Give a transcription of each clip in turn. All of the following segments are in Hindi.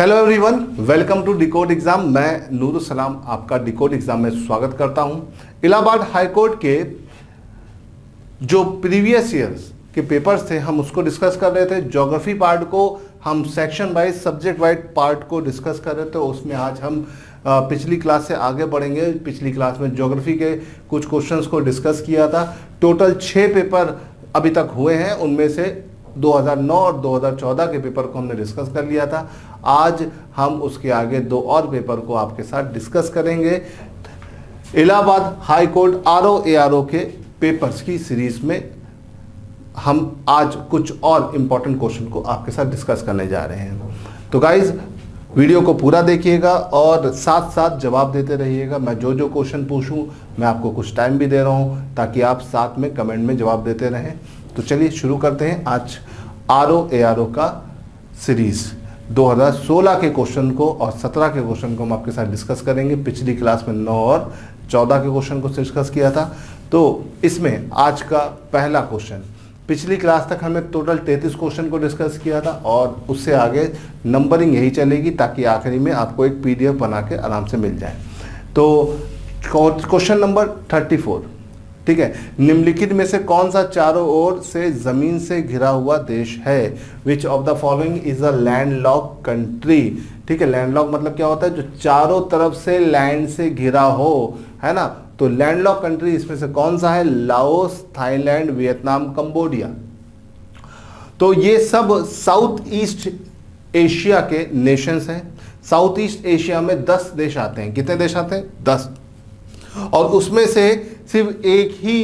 Hello everyone, welcome to decode exam. मैं नूरुल सलाम आपका डिकोड एग्जाम में स्वागत करता हूं। इलाहाबाद हाई कोर्ट के जो प्रीवियस ईयर्स के पेपर्स थे हम उसको डिस्कस कर रहे थे। ज्योग्राफी पार्ट को हम section wise subject wise part को डिस्कस कर रहे थे। उसमें आज हम पिछली क्लास से आगे बढ़ेंगे। पिछली क्लास में ज्योग्राफी के कुछ क्वेश्चंस को डिस्कस किया था। टोटल 6 पेपर अभी तक हुए हैं, उनमें से 2009 और 2014 के पेपर को हमने डिस्कस कर लिया था। आज हम उसके आगे 2 और पेपर को आपके साथ डिस्कस करेंगे। Allahabad high court RO ARO के पेपर्स की सीरीज में हम आज कुछ और इम्पोर्टेंट क्वेश्चन को आपके साथ डिस्कस करने जा रहे हैं। तो गाइज, वीडियो को पूरा देखिएगा और साथ साथ जवाब देते रहिएगा। मैं जो जो क्वेश्चन पूछूं मैं आपको कुछ टाइम भी दे रहा हूं ताकि आप साथ में कमेंट में जवाब देते रहें। तो चलिए शुरू करते हैं आज आरओ एआरओ का सीरीज। 2016 के क्वेश्चन को और 17 के क्वेश्चन को हम आपके साथ डिस्कस करेंगे। पिछली क्लास में 9 और 14 के क्वेश्चन को डिस्कस किया था। तो इसमें आज का पहला क्वेश्चन, पिछली क्लास तक हमने टोटल 33 क्वेश्चन को डिस्कस किया था और उससे आगे नंबरिंग यही चलेगी ताकि आखिरी में आपको एक पीडीएफ बना के आराम से मिल जाए। तो क्वेश्चन नंबर 34, ठीक है। निम्नलिखित में से कौन सा चारों ओर से जमीन से घिरा हुआ देश है? Which of the following is a landlock country? ठीक है, लैंडलॉक मतलब क्या होता है? जो चारों तरफ से लैंड से घिरा हो, है ना। तो लैंडलॉक कंट्री इसमें से कौन सा है? Laos, Thailand, Vietnam, Cambodia. तो ये सब साउथ ईस्ट एशिया के नेशंस हैं। साउथ ईस्ट एशिया में 10 देश आते हैं। कितने देश आते हैं? 10। और उसमें से सिर्फ एक ही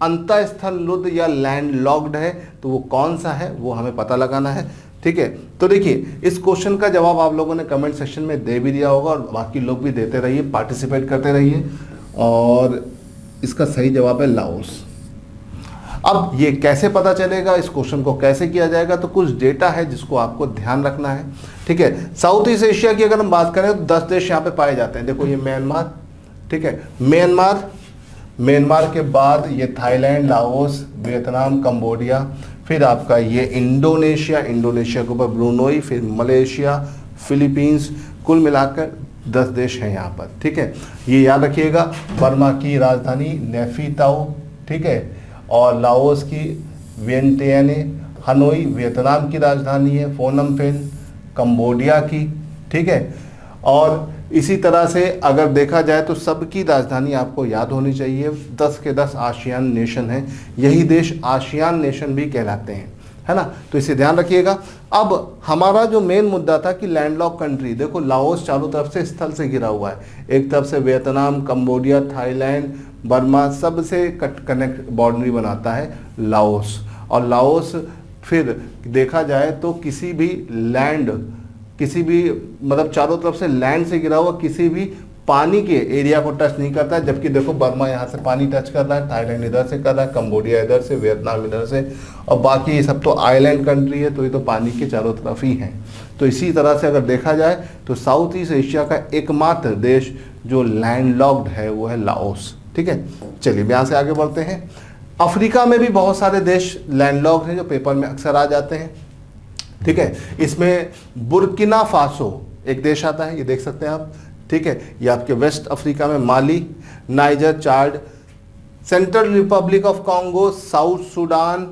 अंतःस्थल या लैंड लॉक्ड है। तो वो कौन सा है वो हमें पता लगाना है, ठीक है। तो देखिए, इस क्वेश्चन का जवाब आप लोगों ने कमेंट सेक्शन में दे भी दिया होगा और बाकी लोग भी देते रहिए, पार्टिसिपेट करते रहिए। और इसका सही जवाब है लाओस। अब ये कैसे पता चलेगा, इस क्वेश्चन को कैसे किया जाएगा? तो कुछ डेटा है जिसको आपको ध्यान रखना है, ठीक है। साउथ ईस्ट एशिया की अगर हम बात करें तो 10 देश यहाँ पे पाए जाते हैं। देखो, ये म्यांमार, ठीक है, म्यांमार के बाद ये थाईलैंड, लाओस, वियतनाम, कंबोडिया, फिर आपका ये इंडोनेशिया के ऊपर ब्रुनोई, फिर मलेशिया, फिलीपींस, कुल मिलाकर 10 देश हैं यहाँ पर, ठीक है। ये याद रखिएगा। बर्मा की राजधानी नेफिताओ, ठीक है, और लाओस की वियंटियाने, हनोई वियतनाम की राजधानी है, फोनम पेन कंबोडिया की, ठीक है। और इसी तरह से अगर देखा जाए तो सबकी राजधानी आपको याद होनी चाहिए। 10 के 10 आसियान नेशन हैं। यही देश आसियान नेशन भी कहलाते हैं, है ना। तो इसे ध्यान रखिएगा। अब हमारा जो मेन मुद्दा था कि लैंडलॉक कंट्री, देखो लाओस चारों तरफ से स्थल से घिरा हुआ है। एक तरफ से वियतनाम, कंबोडिया, थाईलैंड, बर्मा, सबसे कनेक्ट बाउंड्री बनाता है लाओस। और लाओस फिर देखा जाए तो किसी भी मतलब चारों तरफ से लैंड से घिरा हुआ किसी भी पानी के एरिया को टच नहीं करता है। जबकि देखो, बर्मा यहाँ से पानी टच कर रहा है, थाईलैंड इधर से कर रहा है, कंबोडिया इधर से, वियतनाम इधर से, और बाकी ये सब तो आइलैंड कंट्री है। तो ये तो पानी के चारों तरफ ही हैं। तो इसी तरह से अगर देखा जाए तो साउथ ईस्ट एशिया का एकमात्र देश जो लैंडलॉक्ड है वो है लाओस, ठीक है। चलिए यहाँ से आगे बढ़ते हैं। अफ्रीका में भी बहुत सारे देश लैंडलॉक्ड हैं जो पेपर में अक्सर आ जाते हैं, ठीक है। इसमें बुर्किना फासो एक देश आता है, ये देख सकते हैं आप, ठीक है। ये आपके वेस्ट अफ्रीका में Mali, Niger, Chad, Central Republic of Congo, South Sudan,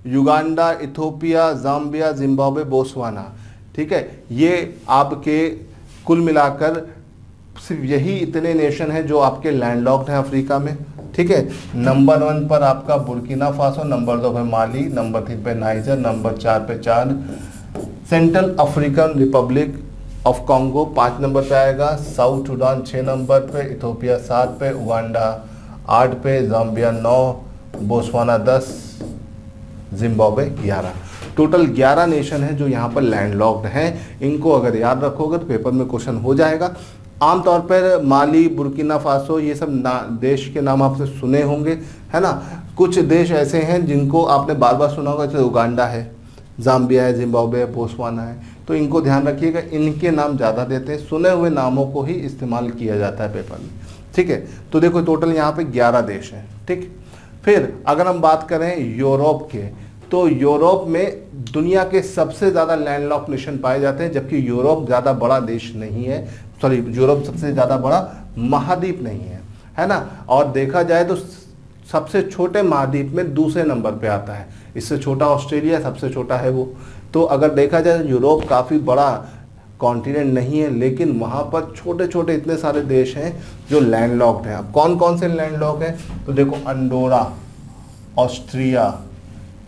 Uganda, Ethiopia, Zambia, Zimbabwe, Botswana, ठीक है। ये आपके कुल मिलाकर सिर्फ यही इतने नेशन हैं जो आपके लैंडलॉक्ड हैं अफ्रीका में, ठीक है। नंबर 1 पर आपका बुर्किना फासो, नंबर 2 पे माली, नंबर 3 पे नाइजर, नंबर 4 पे Chad, Central African Republic of Congo 5 number पे आएगा, साउथ सुडान 6 नंबर पे, इथोपिया 7 पे, उगांडा 8 पे, Zambia 9, Botswana 10, Zimbabwe 11। Total 11 nation हैं जो यहाँ पर लैंडलॉक्ड हैं। इनको अगर याद रखोगे तो पेपर में क्वेश्चन हो जाएगा। आमतौर पर माली, बुर्किना फासो, ये सब देश के नाम आपसे सुने होंगे, है ना। कुछ देश ऐसे हैं जिनको आपने बार बार सुना होगा, जैसे उगांडा है, जाम्बिया है, जिम्बाब्वे है, बोत्सवाना है। तो इनको ध्यान रखिएगा, इनके नाम ज़्यादा देते हैं, सुने हुए नामों को ही इस्तेमाल किया जाता है पेपर में, ठीक है। तो देखो टोटल यहाँ पे 11 देश हैं, ठीक। फिर अगर हम बात करें यूरोप के, तो यूरोप में दुनिया के सबसे ज़्यादा लैंडलॉक नेशन पाए जाते हैं, जबकि यूरोप ज़्यादा बड़ा देश नहीं है, सॉरी यूरोप सबसे ज़्यादा बड़ा महाद्वीप नहीं है ना। और देखा जाए तो सबसे छोटे महाद्वीप में दूसरे नंबर पे आता है, इससे छोटा ऑस्ट्रेलिया, सबसे छोटा है वो। तो अगर देखा जाए यूरोप काफ़ी बड़ा कॉन्टिनेंट नहीं है, लेकिन वहाँ पर छोटे छोटे इतने सारे देश हैं जो लैंडलॉक्ड हैं। अब कौन कौन से लैंडलॉक हैं, तो देखो अंडोरा, ऑस्ट्रिया,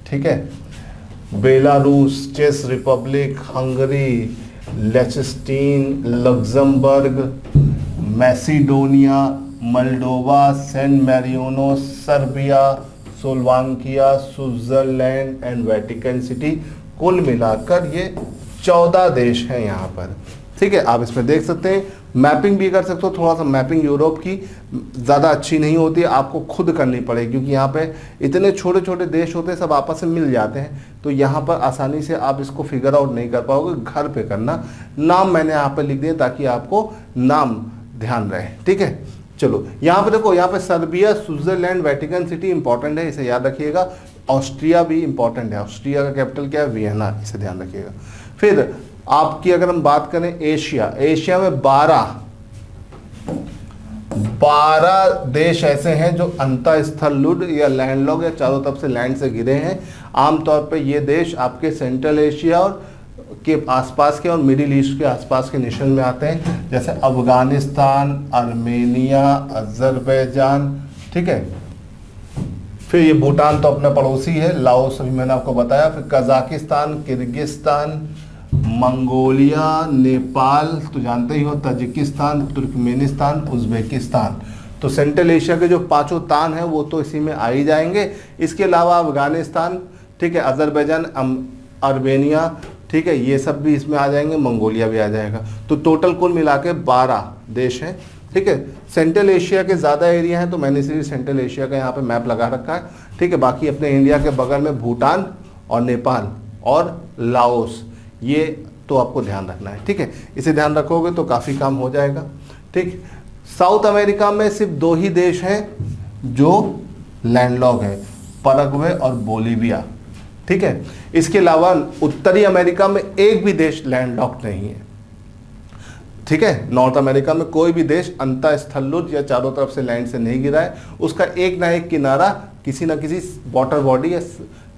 ठीक है, बेलारूस, चेक Republic, Hungary, Liechtenstein, Luxembourg, Macedonia, Moldova, San Marino, Serbia, Slovakia, Switzerland and Vatican City. कुल मिलाकर ये 14 देश हैं यहाँ पर, ठीक है। आप इसमें देख सकते हैं, मैपिंग भी कर सकते हो। थोड़ा सा मैपिंग यूरोप की ज़्यादा अच्छी नहीं होती है, आपको खुद करनी पड़ेगी, क्योंकि यहाँ पे इतने छोटे छोटे देश होते हैं, सब आपस में मिल जाते हैं, तो यहाँ पर आसानी से आप इसको फिगर आउट नहीं कर पाओगे। घर पे करना। नाम मैंने यहाँ पर लिख दिए ताकि आपको नाम ध्यान रहे, ठीक है। चलो यहाँ पे देखो, यहाँ पे Serbia, Switzerland, Vatican city important है, इसे याद रखिएगा। ऑस्ट्रिया भी इंपॉर्टेंट है, ऑस्ट्रिया का कैपिटल क्या है, वियना, इसे ध्यान रखिएगा। फिर आपकी अगर हम बात करें एशिया, एशिया में 12 देश ऐसे हैं जो अंतःस्थलुड या लैंडलॉक या चारों तरफ से लैंड से घिरे हैं। आमतौर पे ये देश आपके सेंट्रल एशिया और के आसपास के और मिडिल ईस्ट के आसपास के नेशन में आते हैं, जैसे अफगानिस्तान, आर्मेनिया, अजरबैजान, ठीक है। फिर ये भूटान तो अपना पड़ोसी है, लाओस अभी मैंने आपको बताया। फिर कजाकिस्तान, किर्गिस्तान, मंगोलिया, नेपाल तो जानते ही हो, तजिकिस्तान, तुर्कमेनिस्तान, उज्बेकिस्तान। तो सेंट्रल एशिया के जो 5 तान हैं वो तो इसी में आ ही जाएंगे। इसके अलावा अफगानिस्तान, ठीक है, अजरबैजान, आर्मेनिया, ठीक है, ये सब भी इसमें आ जाएंगे, मंगोलिया भी आ जाएगा। तो टोटल कुल मिला के 12 देश हैं, ठीक है। सेंट्रल एशिया के ज़्यादा एरिया हैं, तो मैंने इसलिए सेंट्रल एशिया का यहाँ पे मैप लगा रखा है, ठीक है। बाकी अपने इंडिया के बगल में भूटान और नेपाल और लाओस, ये तो आपको ध्यान रखना है, ठीक है। इसे ध्यान रखोगे तो काफ़ी काम हो जाएगा, ठीक। साउथ अमेरिका में सिर्फ 2 ही देश हैं जो लैंडलॉक है, पैराग्वे और बोलीविया, ठीक है। इसके अलावा उत्तरी अमेरिका में एक भी देश लैंडलॉक्ड नहीं है, ठीक है। नॉर्थ अमेरिका में कोई भी देश अंतःस्थलुड या चारों तरफ से लैंड से नहीं गिरा है, उसका एक ना एक किनारा किसी ना किसी वाटर बॉडी या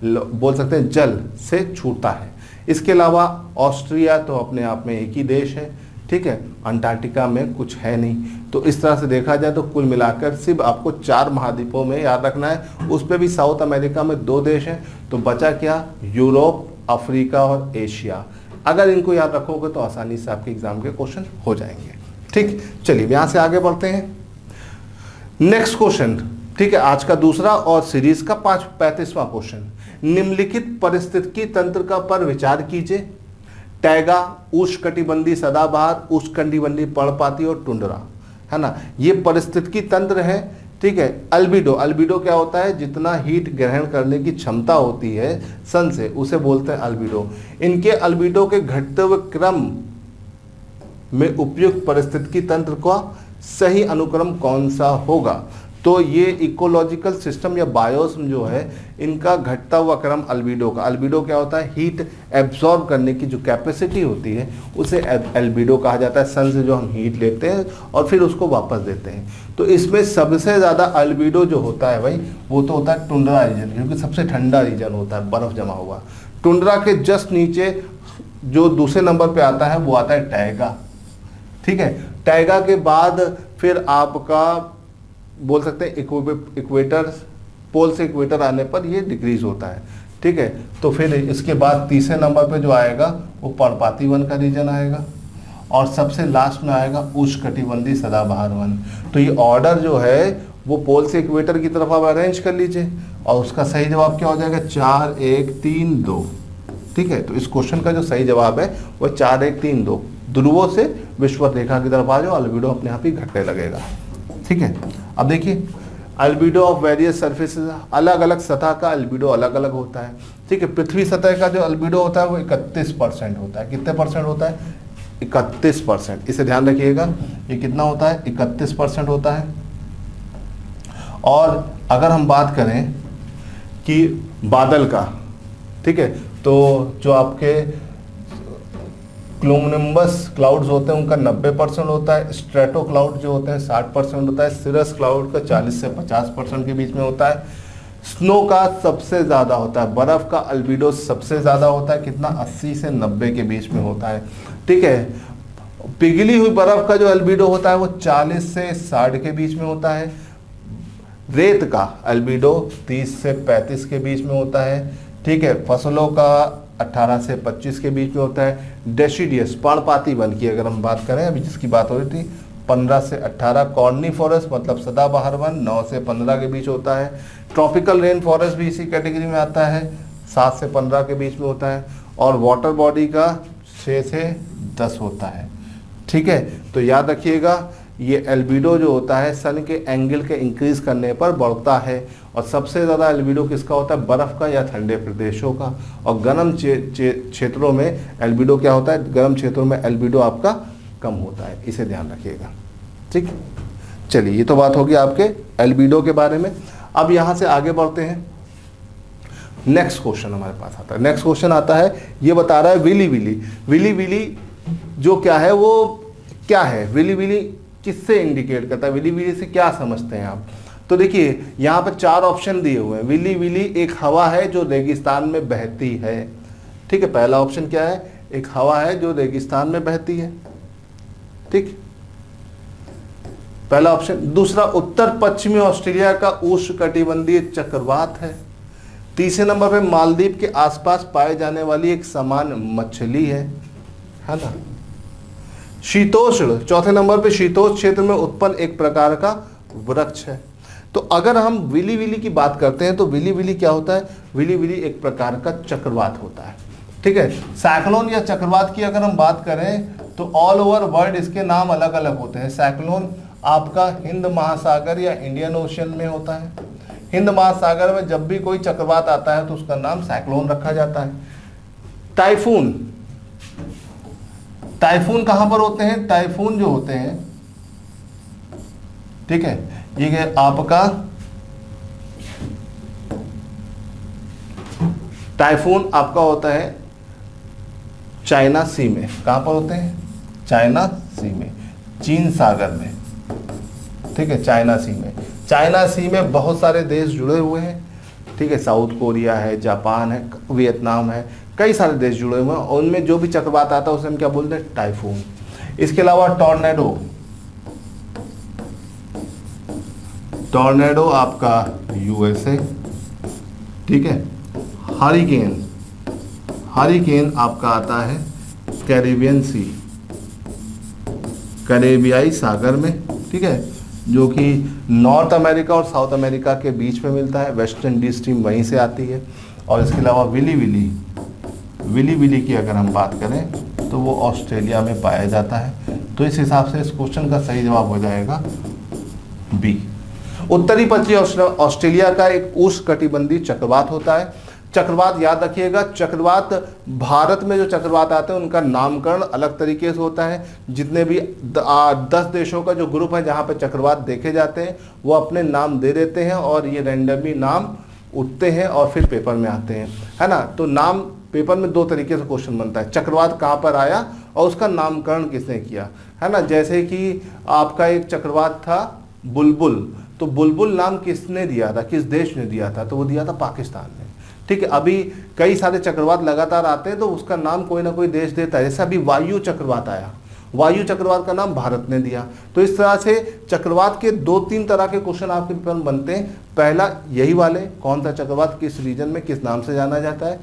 बोल सकते हैं जल से छूटता है। इसके अलावा ऑस्ट्रिया तो अपने आप में एक ही देश है, ठीक है। अंटार्कटिका में कुछ है नहीं। तो इस तरह से देखा जाए तो कुल मिलाकर सिर्फ आपको 4 महाद्वीपों में याद रखना है, उस पर भी साउथ अमेरिका में 2 देश हैं। तो बचा क्या, यूरोप, अफ्रीका और एशिया। अगर इनको याद रखोगे तो आसानी से आपके एग्जाम के क्वेश्चन हो जाएंगे, ठीक। चलिए यहाँ से आगे बढ़ते हैं। नेक्स्ट क्वेश्चन, ठीक है, आज का दूसरा और सीरीज का 35वां क्वेश्चन। निम्नलिखित पारिस्थितिकी तंत्र का पर विचार कीजिए। टैगा, उष्णकटिबंधीय सदाबहार, उष्णकटिबंधीय पर्णपाती और टुंड्रा, है ना, ये पारिस्थितिकी तंत्र है, ठीक है। अल्बिडो, अल्बिडो क्या होता है, जितना हीट ग्रहण करने की क्षमता होती है सन से, उसे बोलते हैं अल्बिडो। इनके अल्बिडो के घटते हुए क्रम में उपयुक्त पारिस्थितिकी तंत्र का सही अनुक्रम कौन सा होगा। तो ये इकोलॉजिकल सिस्टम या बायोस्म जो है, इनका घटता हुआ क्रम अल्बिडो का। अल्बिडो क्या होता है, हीट एब्जॉर्ब करने की जो कैपेसिटी होती है उसे अल्बिडो कहा जाता है। सन से जो हम हीट लेते हैं और फिर उसको वापस देते हैं। तो इसमें सबसे ज़्यादा अल्बिडो जो होता है भाई, वो तो होता है टुंड्रा रीजन, क्योंकि सबसे ठंडा रीजन होता है, बर्फ़ जमा हुआ। टुंड्रा के जस्ट नीचे जो दूसरे नंबर पर आता है वो आता है टैगा, ठीक है। टैगा के बाद फिर आपका बोल सकते हैं इक्वेटर, पोल से इक्वेटर आने पर ये डिक्रीज होता है, ठीक है। तो फिर इसके बाद तीसरे नंबर पे जो आएगा वो पर्णपाती वन का रीजन आएगा और सबसे लास्ट में आएगा उष्णकटिबंधीय सदाबहार वन। तो ये ऑर्डर जो है वो पोल से इक्वेटर की तरफ आप अरेंज कर लीजिए और उसका सही जवाब क्या हो जाएगा, 4 1 3 2, ठीक है। तो इस क्वेश्चन का जो सही जवाब है वो 4 1 3 2, ध्रुवों से विषुवत रेखा की तरफ आ जाओ, अल्बिडो अपने आप ही घटने लगेगा, ठीक है। अब देखिए, अल्बिडो ऑफ वेरियस सरफेसेस, अलग अलग सतह का अल्बिडो अलग अलग होता है, ठीक है। पृथ्वी सतह का जो अल्बिडो होता है वो 31% होता है। कितने परसेंट होता है, 31%। इसे ध्यान रखिएगा, ये कितना होता है, 31% होता है। और अगर हम बात करें कि बादल का, ठीक है। तो जो आपके क्लोमनिम्बस क्लाउड्स होते हैं उनका 90% होता है, स्ट्रेटो क्लाउड जो होते हैं 60% होता है, सिरस क्लाउड का 40 से 50% के बीच में होता है, स्नो का सबसे ज़्यादा होता है, बर्फ़ का अल्बिडो सबसे ज़्यादा होता है, कितना 80 से 90 के बीच में होता है, ठीक है। पिघली हुई बर्फ़ का जो अल्बिडो होता है वो 40 से 60 के बीच में होता है, रेत का अल्बिडो 30 से 35 के बीच में होता है, ठीक है। फसलों का 18 से 25 के बीच में होता है, डेसिडियस पर्णपाती वन की अगर हम बात करें अभी जिसकी बात हो रही थी 15 से 18, कॉर्निफोरस मतलब सदाबहार वन 9 से 15 के बीच होता है, ट्रॉपिकल रेन फॉरेस्ट भी इसी कैटेगरी में आता है 7 से 15 के बीच में होता है, और वाटर बॉडी का 6 से 10 होता है, ठीक है। तो याद रखिएगा ये एल्बिडो जो होता है सन के एंगल के इंक्रीज करने पर बढ़ता है, और सबसे ज़्यादा एल्बिडो किसका होता है, बर्फ़ का या ठंडे प्रदेशों का, और गर्म क्षेत्रों में एल्बिडो क्या होता है, गर्म क्षेत्रों में एल्बिडो आपका कम होता है, इसे ध्यान रखिएगा, ठीक। चलिए ये तो बात होगी आपके एल्बिडो के बारे में। अब यहाँ से आगे बढ़ते हैं, नेक्स्ट क्वेश्चन हमारे पास आता है। नेक्स्ट क्वेश्चन आता है, ये बता रहा है विली विली, विली विली जो क्या है वो क्या है, विली विली किससे इंडिकेट करता है, विली विली से क्या समझते हैं आप। तो देखिए यहाँ पर 4 ऑप्शन दिए हुए हैं। विली विली एक हवा है जो रेगिस्तान में बहती है, ठीक है। पहला ऑप्शन क्या है, एक हवा है जो रेगिस्तान में बहती है, ठीक, पहला ऑप्शन। दूसरा, उत्तर पश्चिमी ऑस्ट्रेलिया का उष्णकटिबंधीय चक्रवात है। तीसरे नंबर पे मालदीव के आसपास पाए जाने वाली एक समान मछली है ना। शीतोष्ण, चौथे नंबर पे शीतोष्ण क्षेत्र में उत्पन्न एक प्रकार का वृक्ष है। तो अगर हम विली विली की बात करते हैं तो विली विली क्या होता है, विली विली एक प्रकार का चक्रवात होता है, ठीक है। साइक्लोन या चक्रवात की अगर हम बात करें तो ऑल ओवर वर्ल्ड इसके नाम अलग अलग होते हैं। साइक्लोन आपका हिंद महासागर या इंडियन ओशन में होता है। हिंद महासागर में जब भी कोई चक्रवात आता है तो उसका नाम साइक्लोन रखा जाता है। टाइफून, टाइफून कहां पर होते हैं, टाइफून जो होते हैं, ठीक है, ये आपका टाइफून आपका होता है चाइना सी में। कहां पर होते हैं, चाइना सी में, चीन सागर में, ठीक है, चाइना सी में। चाइना सी में बहुत सारे देश जुड़े हुए हैं, ठीक है, साउथ कोरिया है, जापान है, वियतनाम है, कई सारे देश जुड़े हुए हैं, और उनमें जो भी चक्रवात आता है उसे हम क्या बोलते हैं, टाइफून। इसके अलावा टॉर्नेडो, टॉर्नेडो आपका यूएसए, ठीक है। हरिकेन, हरिकेन आपका आता है कैरिबियन सी, कैरेबियाई सागर में, ठीक है, जो कि नॉर्थ अमेरिका और साउथ अमेरिका के बीच में मिलता है। वेस्ट इंडीज टीम वहीं से आती है। और इसके अलावा विली विली, विली विली की अगर हम बात करें तो वो ऑस्ट्रेलिया में पाया जाता है। तो इस हिसाब से इस क्वेश्चन का सही जवाब हो जाएगा बी। उत्तरी पश्चिमी ऑस्ट्रेलिया का एक उष्णकटिबंधीय चक्रवात होता है। चक्रवात याद रखिएगा, चक्रवात भारत में जो चक्रवात आते हैं उनका नामकरण अलग तरीके से होता है। जितने भी 10 देशों का जो ग्रुप है जहाँ पे चक्रवात देखे जाते हैं वो अपने नाम दे देते हैं, और ये रैंडमली नाम उठते हैं और फिर पेपर में आते हैं, है ना। तो नाम पेपर में 2 तरीके से क्वेश्चन बनता है, चक्रवात कहाँ पर आया और उसका नामकरण किसने किया, है ना। जैसे कि आपका एक चक्रवात था बुलबुल, तो बुलबुल नाम किसने दिया था, किस देश ने दिया था, तो वो दिया था पाकिस्तान ने, ठीक है। अभी कई सारे चक्रवात लगातार आते हैं तो उसका नाम कोई ना कोई देश देता है। जैसे अभी वायु चक्रवात आया, वायु चक्रवात का नाम भारत ने दिया। तो इस तरह से चक्रवात के 2-3 तरह के क्वेश्चन आपके पेपर में बनते हैं। पहला यही वाले, कौन सा चक्रवात किस रीजन में किस नाम से जाना जाता है।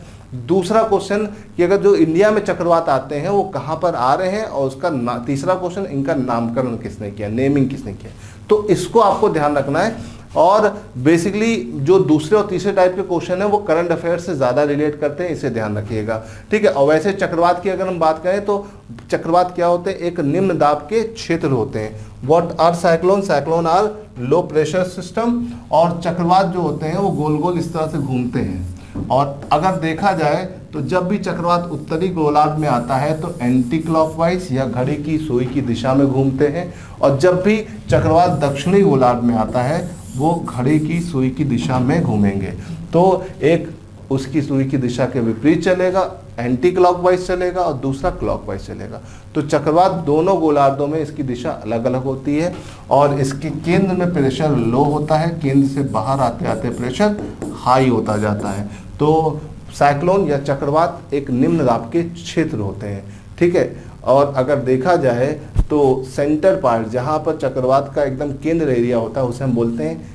दूसरा क्वेश्चन कि अगर जो इंडिया में चक्रवात आते हैं वो कहाँ पर आ रहे हैं, और उसका तीसरा क्वेश्चन इनका नामकरण किसने किया, नेमिंग किसने किया। तो इसको आपको ध्यान रखना है। और बेसिकली जो दूसरे और तीसरे टाइप के क्वेश्चन है वो करंट अफेयर्स से ज़्यादा रिलेट करते हैं, इसे ध्यान रखिएगा, ठीक है। और वैसे चक्रवात की अगर हम बात करें तो चक्रवात क्या होते हैं, एक निम्न दाब के क्षेत्र होते हैं। What are cyclone, cyclone are low pressure system, और चक्रवात जो होते हैं वो गोल गोल इस तरह से घूमते हैं। और अगर देखा जाए तो जब भी चक्रवात उत्तरी गोलार्ध में आता है तो एंटी क्लॉकवाइज या घड़ी की सुई की दिशा में घूमते हैं, और जब भी चक्रवात दक्षिणी गोलार्ध में आता है वो घड़ी की सुई की दिशा में घूमेंगे। तो एक उसकी सुई की दिशा के विपरीत चलेगा, एंटी क्लॉकवाइज चलेगा और दूसरा क्लॉकवाइज चलेगा। तो चक्रवात दोनों गोलार्धों में इसकी दिशा अलग अलग होती है और इसके केंद्र में प्रेशर लो होता है, केंद्र से बाहर आते आते प्रेशर हाई होता जाता है। तो साइक्लोन या चक्रवात एक निम्न दाब के क्षेत्र होते हैं, ठीक है। और अगर देखा जाए तो सेंटर पार्ट जहाँ पर चक्रवात का एकदम केंद्र एरिया होता है उसे हम बोलते हैं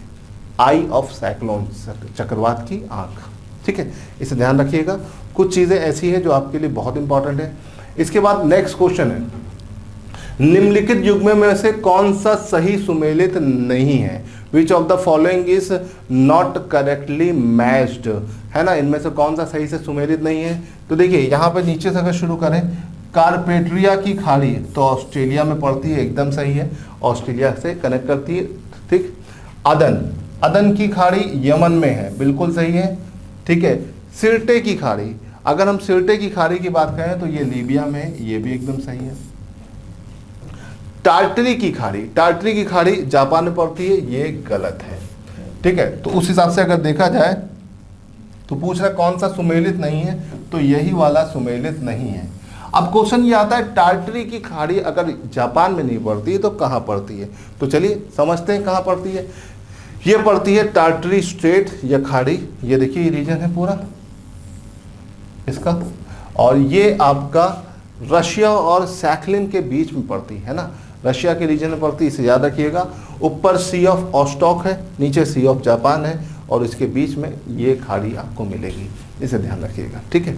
आई ऑफ साइक्लोन, चक्रवात की आंख, ठीक है। इसे ध्यान रखिएगा। कुछ चीज़ें ऐसी हैं जो आपके लिए बहुत इंपॉर्टेंट है। इसके बाद नेक्स्ट क्वेश्चन है, निम्नलिखित युग्म में से कौन सा सही सुमेलित नहीं है? Which of the following is not correctly matched, है ना। इनमें से कौन सा सही से सुमेलित नहीं है? तो देखिए यहाँ पे नीचे से अगर शुरू करें, कारपेट्रिया की खाड़ी तो ऑस्ट्रेलिया में पड़ती है, एकदम सही है, ऑस्ट्रेलिया से कनेक्ट करती है, ठीक। अदन की खाड़ी यमन में है, बिल्कुल सही है, ठीक है। सिरटे की खाड़ी, अगर हम सिरटे की खाड़ी की बात करें तो ये लीबिया में है, ये भी एकदम सही है। टार्टरी की खाड़ी जापान में पड़ती है, ये गलत है, ठीक है। तो उस हिसाब से अगर देखा जाए तो पूछ रहा कौन सा सुमेलित नहीं है, तो यही वाला सुमेलित नहीं है। अब क्वेश्चन ये आता है टार्टरी की खाड़ी अगर जापान में नहीं पड़ती है तो कहाँ पड़ती है? तो चलिए समझते हैं कहाँ पड़ती है। ये पड़ती है टार्टरी स्ट्रेट या खाड़ी, ये देखिए ये रीजन है पूरा इसका, और ये आपका रशिया और सैखलिन के बीच में पड़ती है ना, रशिया के रीजन में पड़ती है, इसे याद रखिएगा। ऊपर सी ऑफ ऑस्टॉक है, नीचे सी ऑफ जापान है और इसके बीच में ये खाड़ी आपको मिलेगी, इसे ध्यान रखिएगा, ठीक है।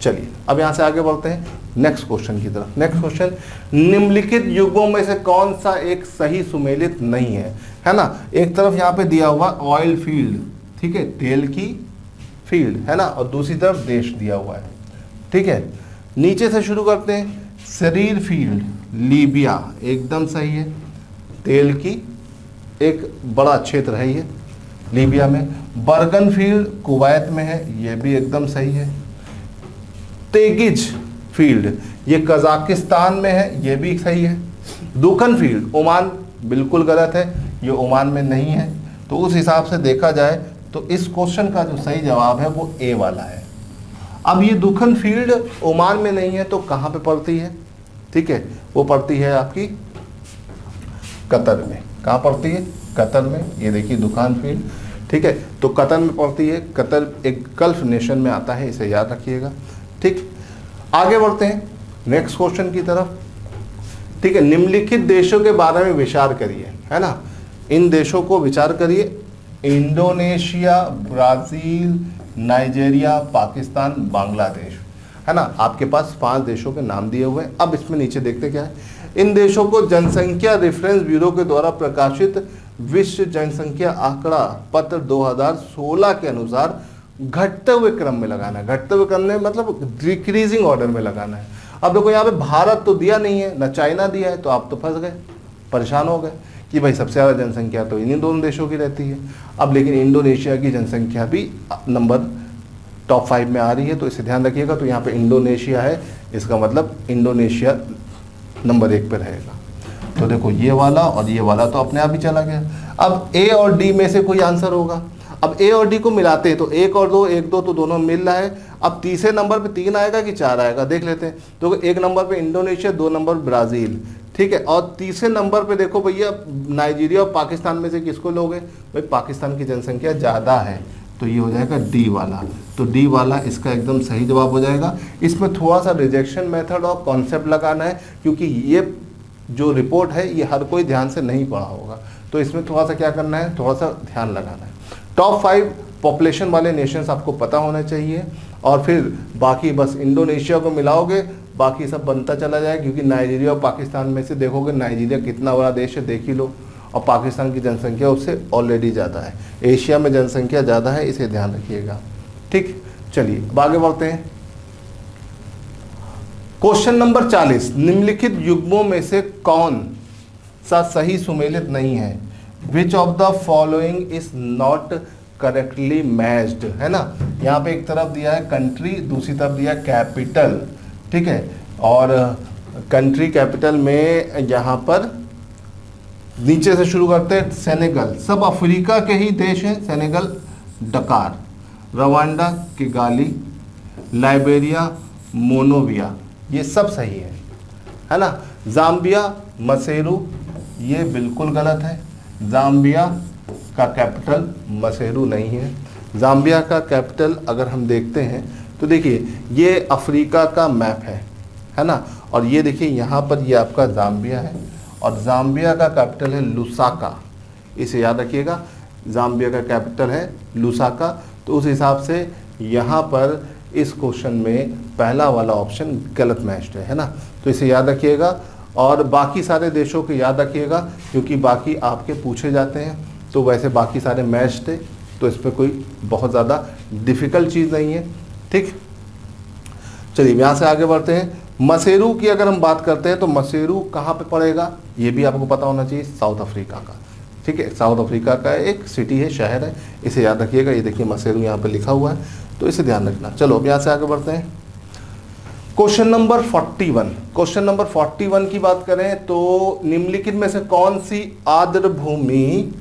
चलिए अब यहाँ से आगे बढ़ते हैं नेक्स्ट क्वेश्चन की तरफ। नेक्स्ट क्वेश्चन, निम्नलिखित युग्मों में से कौन सा एक सही सुमेलित नहीं है ना। एक तरफ यहाँ पे दिया हुआ ऑयल फील्ड, ठीक है, तेल की फील्ड, है ना, और दूसरी तरफ देश दिया हुआ है, ठीक है। नीचे से शुरू करते हैं, शरीर फील्ड लीबिया एकदम सही है, तेल की एक बड़ा क्षेत्र है ये लीबिया में। बर्गन फील्ड कुवैत में है, ये भी एकदम सही है। तेगिज फील्ड ये कजाकिस्तान में है, ये भी सही है। दुखन फील्ड ओमान बिल्कुल गलत है, ये ओमान में नहीं है। तो उस हिसाब से देखा जाए तो इस क्वेश्चन का जो सही जवाब है वो ए वाला है। अब ये दुखन फील्ड ओमान में नहीं है तो कहाँ पे पड़ती है? ठीक है, वो पड़ती है आपकी कतर में। कहाँ पड़ती है? कतर में। ये देखिए दुखान फील्ड, ठीक है, तो कतर में पड़ती है। कतर एक गल्फ नेशन में आता है, इसे याद रखिएगा, ठीक। आगे बढ़ते हैं नेक्स्ट क्वेश्चन की तरफ, ठीक है। निम्नलिखित देशों के बारे में विचार करिए, है ना, इन देशों को विचार करिए। Indonesia, Brazil, Nigeria, Pakistan, Bangladesh, है ना। आपके पास 5 देशों के नाम दिए हुए हैं। अब इसमें नीचे देखते क्या है, इन देशों को जनसंख्या रेफरेंस ब्यूरो के द्वारा प्रकाशित विश्व जनसंख्या आंकड़ा पत्र 2016 के अनुसार घटते हुए क्रम में लगाना है। घटते हुए क्रम में मतलब डिक्रीजिंग ऑर्डर में लगाना है। अब देखो यहाँ पे भारत तो दिया नहीं है, ना चाइना दिया है, तो आप तो फंस गए, परेशान हो गए कि भाई सबसे ज़्यादा जनसंख्या तो इन्हीं दोनों देशों की रहती है। अब लेकिन इंडोनेशिया की जनसंख्या भी नंबर टॉप 5 में आ रही है, तो इसे ध्यान रखिएगा। तो यहाँ पे इंडोनेशिया है, इसका मतलब इंडोनेशिया नंबर 1 पे रहेगा। तो देखो ये वाला और ये वाला तो अपने आप ही चला गया। अब ए और डी में से कोई आंसर होगा। अब ए और डी को मिलाते हैं तो 1 और 2, 1 2 तो दोनों मिल रहा है। अब तीसरे नंबर पे 3 आएगा कि 4 आएगा, देख लेते हैं। तो 1 नंबर पे इंडोनेशिया, 2 नंबर ब्राज़ील, ठीक है, और तीसरे नंबर पे देखो भैया नाइजीरिया और पाकिस्तान में से किसको लोगे? भाई पाकिस्तान की जनसंख्या ज़्यादा है, तो ये हो जाएगा डी वाला। तो डी वाला इसका एकदम सही जवाब हो जाएगा। इसमें थोड़ा सा रिजेक्शन मेथड और कॉन्सेप्ट लगाना है, क्योंकि ये जो रिपोर्ट है ये हर कोई ध्यान से नहीं पढ़ा होगा, तो इसमें थोड़ा सा क्या करना है, थोड़ा सा ध्यान लगाना है। टॉप 5 पॉपुलेशन वाले नेशंस आपको पता होना चाहिए, और फिर बाकी बस इंडोनेशिया को मिलाओगे, बाकी सब बनता चला जाए। क्योंकि नाइजीरिया और पाकिस्तान में से देखोगे नाइजीरिया कितना बड़ा देश है देख ही लो, और पाकिस्तान की जनसंख्या उससे ऑलरेडी ज़्यादा है। एशिया में जनसंख्या ज़्यादा है, इसे ध्यान रखिएगा, ठीक। चलिए अब आगे बढ़ते हैं। क्वेश्चन नंबर 40, निम्नलिखित युग्मों में से कौन सा सही सुमेलित नहीं है? Which of the following is not correctly matched, है ना। यहाँ पे एक तरफ दिया है कंट्री, दूसरी तरफ दिया है कैपिटल, ठीक है, और कंट्री कैपिटल में यहाँ पर नीचे से शुरू करते हैं। सेनेगल, सब अफ्रीका के ही देश हैं। सेनेगल, डकार, रवांडा किगाली, लाइबेरिया मोनोविया, ये सब सही है ना। जाम्बिया मसेरू, ये बिल्कुल गलत है। जाम्बिया का कैपिटल मसेरू नहीं है। जाम्बिया का कैपिटल अगर हम देखते हैं तो देखिए ये अफ्रीका का मैप है ना, और ये देखिए यहाँ पर ये आपका जाम्बिया है, और जाम्बिया का कैपिटल है लुसाका, इसे याद रखिएगा। जाम्बिया का कैपिटल है लुसाका। तो उस हिसाब से यहाँ पर इस क्वेश्चन में पहला वाला ऑप्शन गलत मैच्ड है ना, तो इसे याद रखिएगा। और बाकी सारे देशों को याद रखिएगा क्योंकि बाकी आपके पूछे जाते हैं, तो वैसे बाकी सारे मैच थे, तो इस पर कोई बहुत ज़्यादा डिफ़िकल्ट चीज़ नहीं है। ठीक, चलिए यहाँ से आगे बढ़ते हैं। मसेरू की अगर हम बात करते हैं तो मसेरू कहाँ पे पड़ेगा, ये भी आपको पता होना चाहिए, साउथ अफ्रीका का। ठीक है, साउथ अफ्रीका का एक सिटी है, शहर है, इसे याद रखिएगा। ये देखिए मसेरू यहाँ पे लिखा हुआ है, तो इसे ध्यान रखना। चलो अब यहाँ से आगे बढ़ते हैं। क्वेश्चन नंबर 41, क्वेश्चन नंबर 41 की बात करें तो निम्नलिखित में से कौन सी आर्द्र भूमि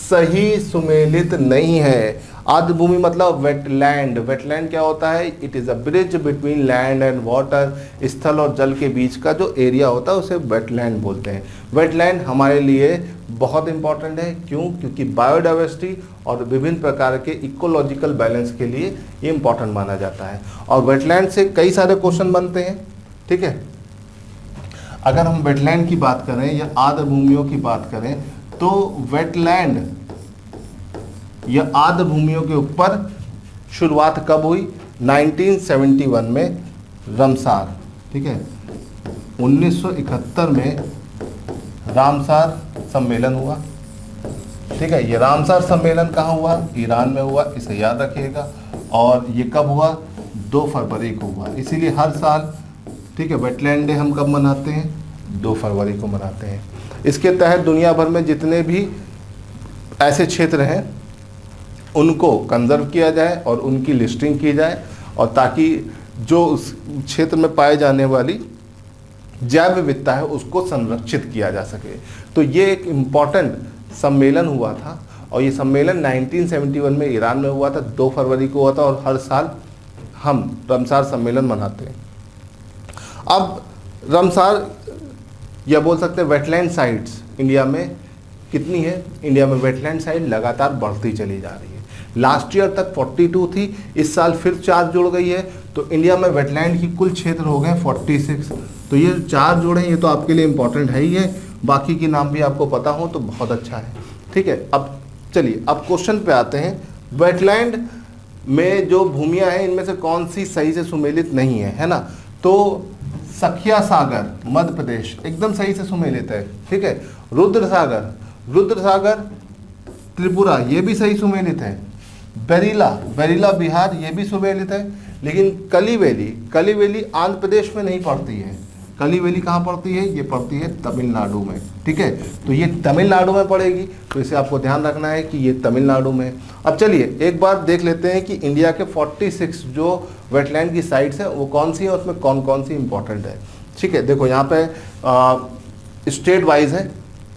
सही सुमेलित नहीं है। आर्द्र भूमि मतलब वेटलैंड। वेटलैंड क्या होता है, it is a bridge between land and water, स्थल और जल के बीच का जो एरिया होता है उसे वेटलैंड बोलते हैं। वेटलैंड हमारे लिए बहुत इंपॉर्टेंट है, क्यों, क्योंकि बायोडाइवर्सिटी और विभिन्न प्रकार के इकोलॉजिकल बैलेंस के लिए ये इंपॉर्टेंट माना जाता है। और वेटलैंड से कई सारे क्वेश्चन बनते हैं। ठीक है, अगर हम वेटलैंड की बात करें या आर्द्र भूमियों की बात करें तो वेटलैंड या आर्द्र भूमियों के ऊपर शुरुआत कब हुई, 1971 में रमसार। ठीक है, 1971 में रामसार सम्मेलन हुआ। ठीक है, ये रामसार सम्मेलन कहाँ हुआ, ईरान में हुआ, इसे याद रखिएगा। और ये कब हुआ, 2 फरवरी को हुआ। इसीलिए हर साल, ठीक है, वेटलैंड डे हम कब मनाते हैं, 2 फरवरी को मनाते हैं। इसके तहत दुनिया भर में जितने भी ऐसे क्षेत्र हैं उनको कंजर्व किया जाए और उनकी लिस्टिंग की जाए, और ताकि जो उस क्षेत्र में पाए जाने वाली जैव विविधता है उसको संरक्षित किया जा सके। तो ये एक इम्पॉर्टेंट सम्मेलन हुआ था, और ये सम्मेलन 1971 में ईरान में हुआ था, 2 फरवरी को हुआ था, और हर साल हम रमसार सम्मेलन मनाते हैं। अब रमसार या बोल सकते हैं वेटलैंड साइट्स इंडिया में कितनी है, इंडिया में वेटलैंड साइट लगातार बढ़ती चली जा रही है। लास्ट ईयर तक 42 थी, इस साल फिर 4 जुड़ गई है, तो इंडिया में वेटलैंड की कुल क्षेत्र हो गए 46। तो ये 4 जोड़े, ये तो आपके लिए इंपॉर्टेंट है ही है, बाकी की नाम भी आपको पता हो तो बहुत अच्छा है। ठीक है, अब चलिए अब क्वेश्चन पे आते हैं। वेटलैंड में जो भूमियाँ हैं इनमें से कौन सी सही से सुमेलित नहीं है ना, तो सखिया सागर मध्य प्रदेश एकदम सही से सुमेलित है। ठीक है, रुद्र सागर त्रिपुरा ये भी सही सुमेलित है। बेरिला बिहार ये भी सुमेलित है। लेकिन कलिवेली आंध्र प्रदेश में नहीं पड़ती है। कलिवेली कहाँ पड़ती है, ये पड़ती है तमिलनाडु में। ठीक है, तो ये तमिलनाडु में पड़ेगी, तो इसे आपको ध्यान रखना है कि ये तमिलनाडु में। अब चलिए एक बार देख लेते हैं कि इंडिया के 46 जो वेटलैंड की साइट्स हैं वो कौन सी है, उसमें कौन कौन सी इंपॉर्टेंट है। ठीक है, देखो यहाँ पे स्टेट वाइज है।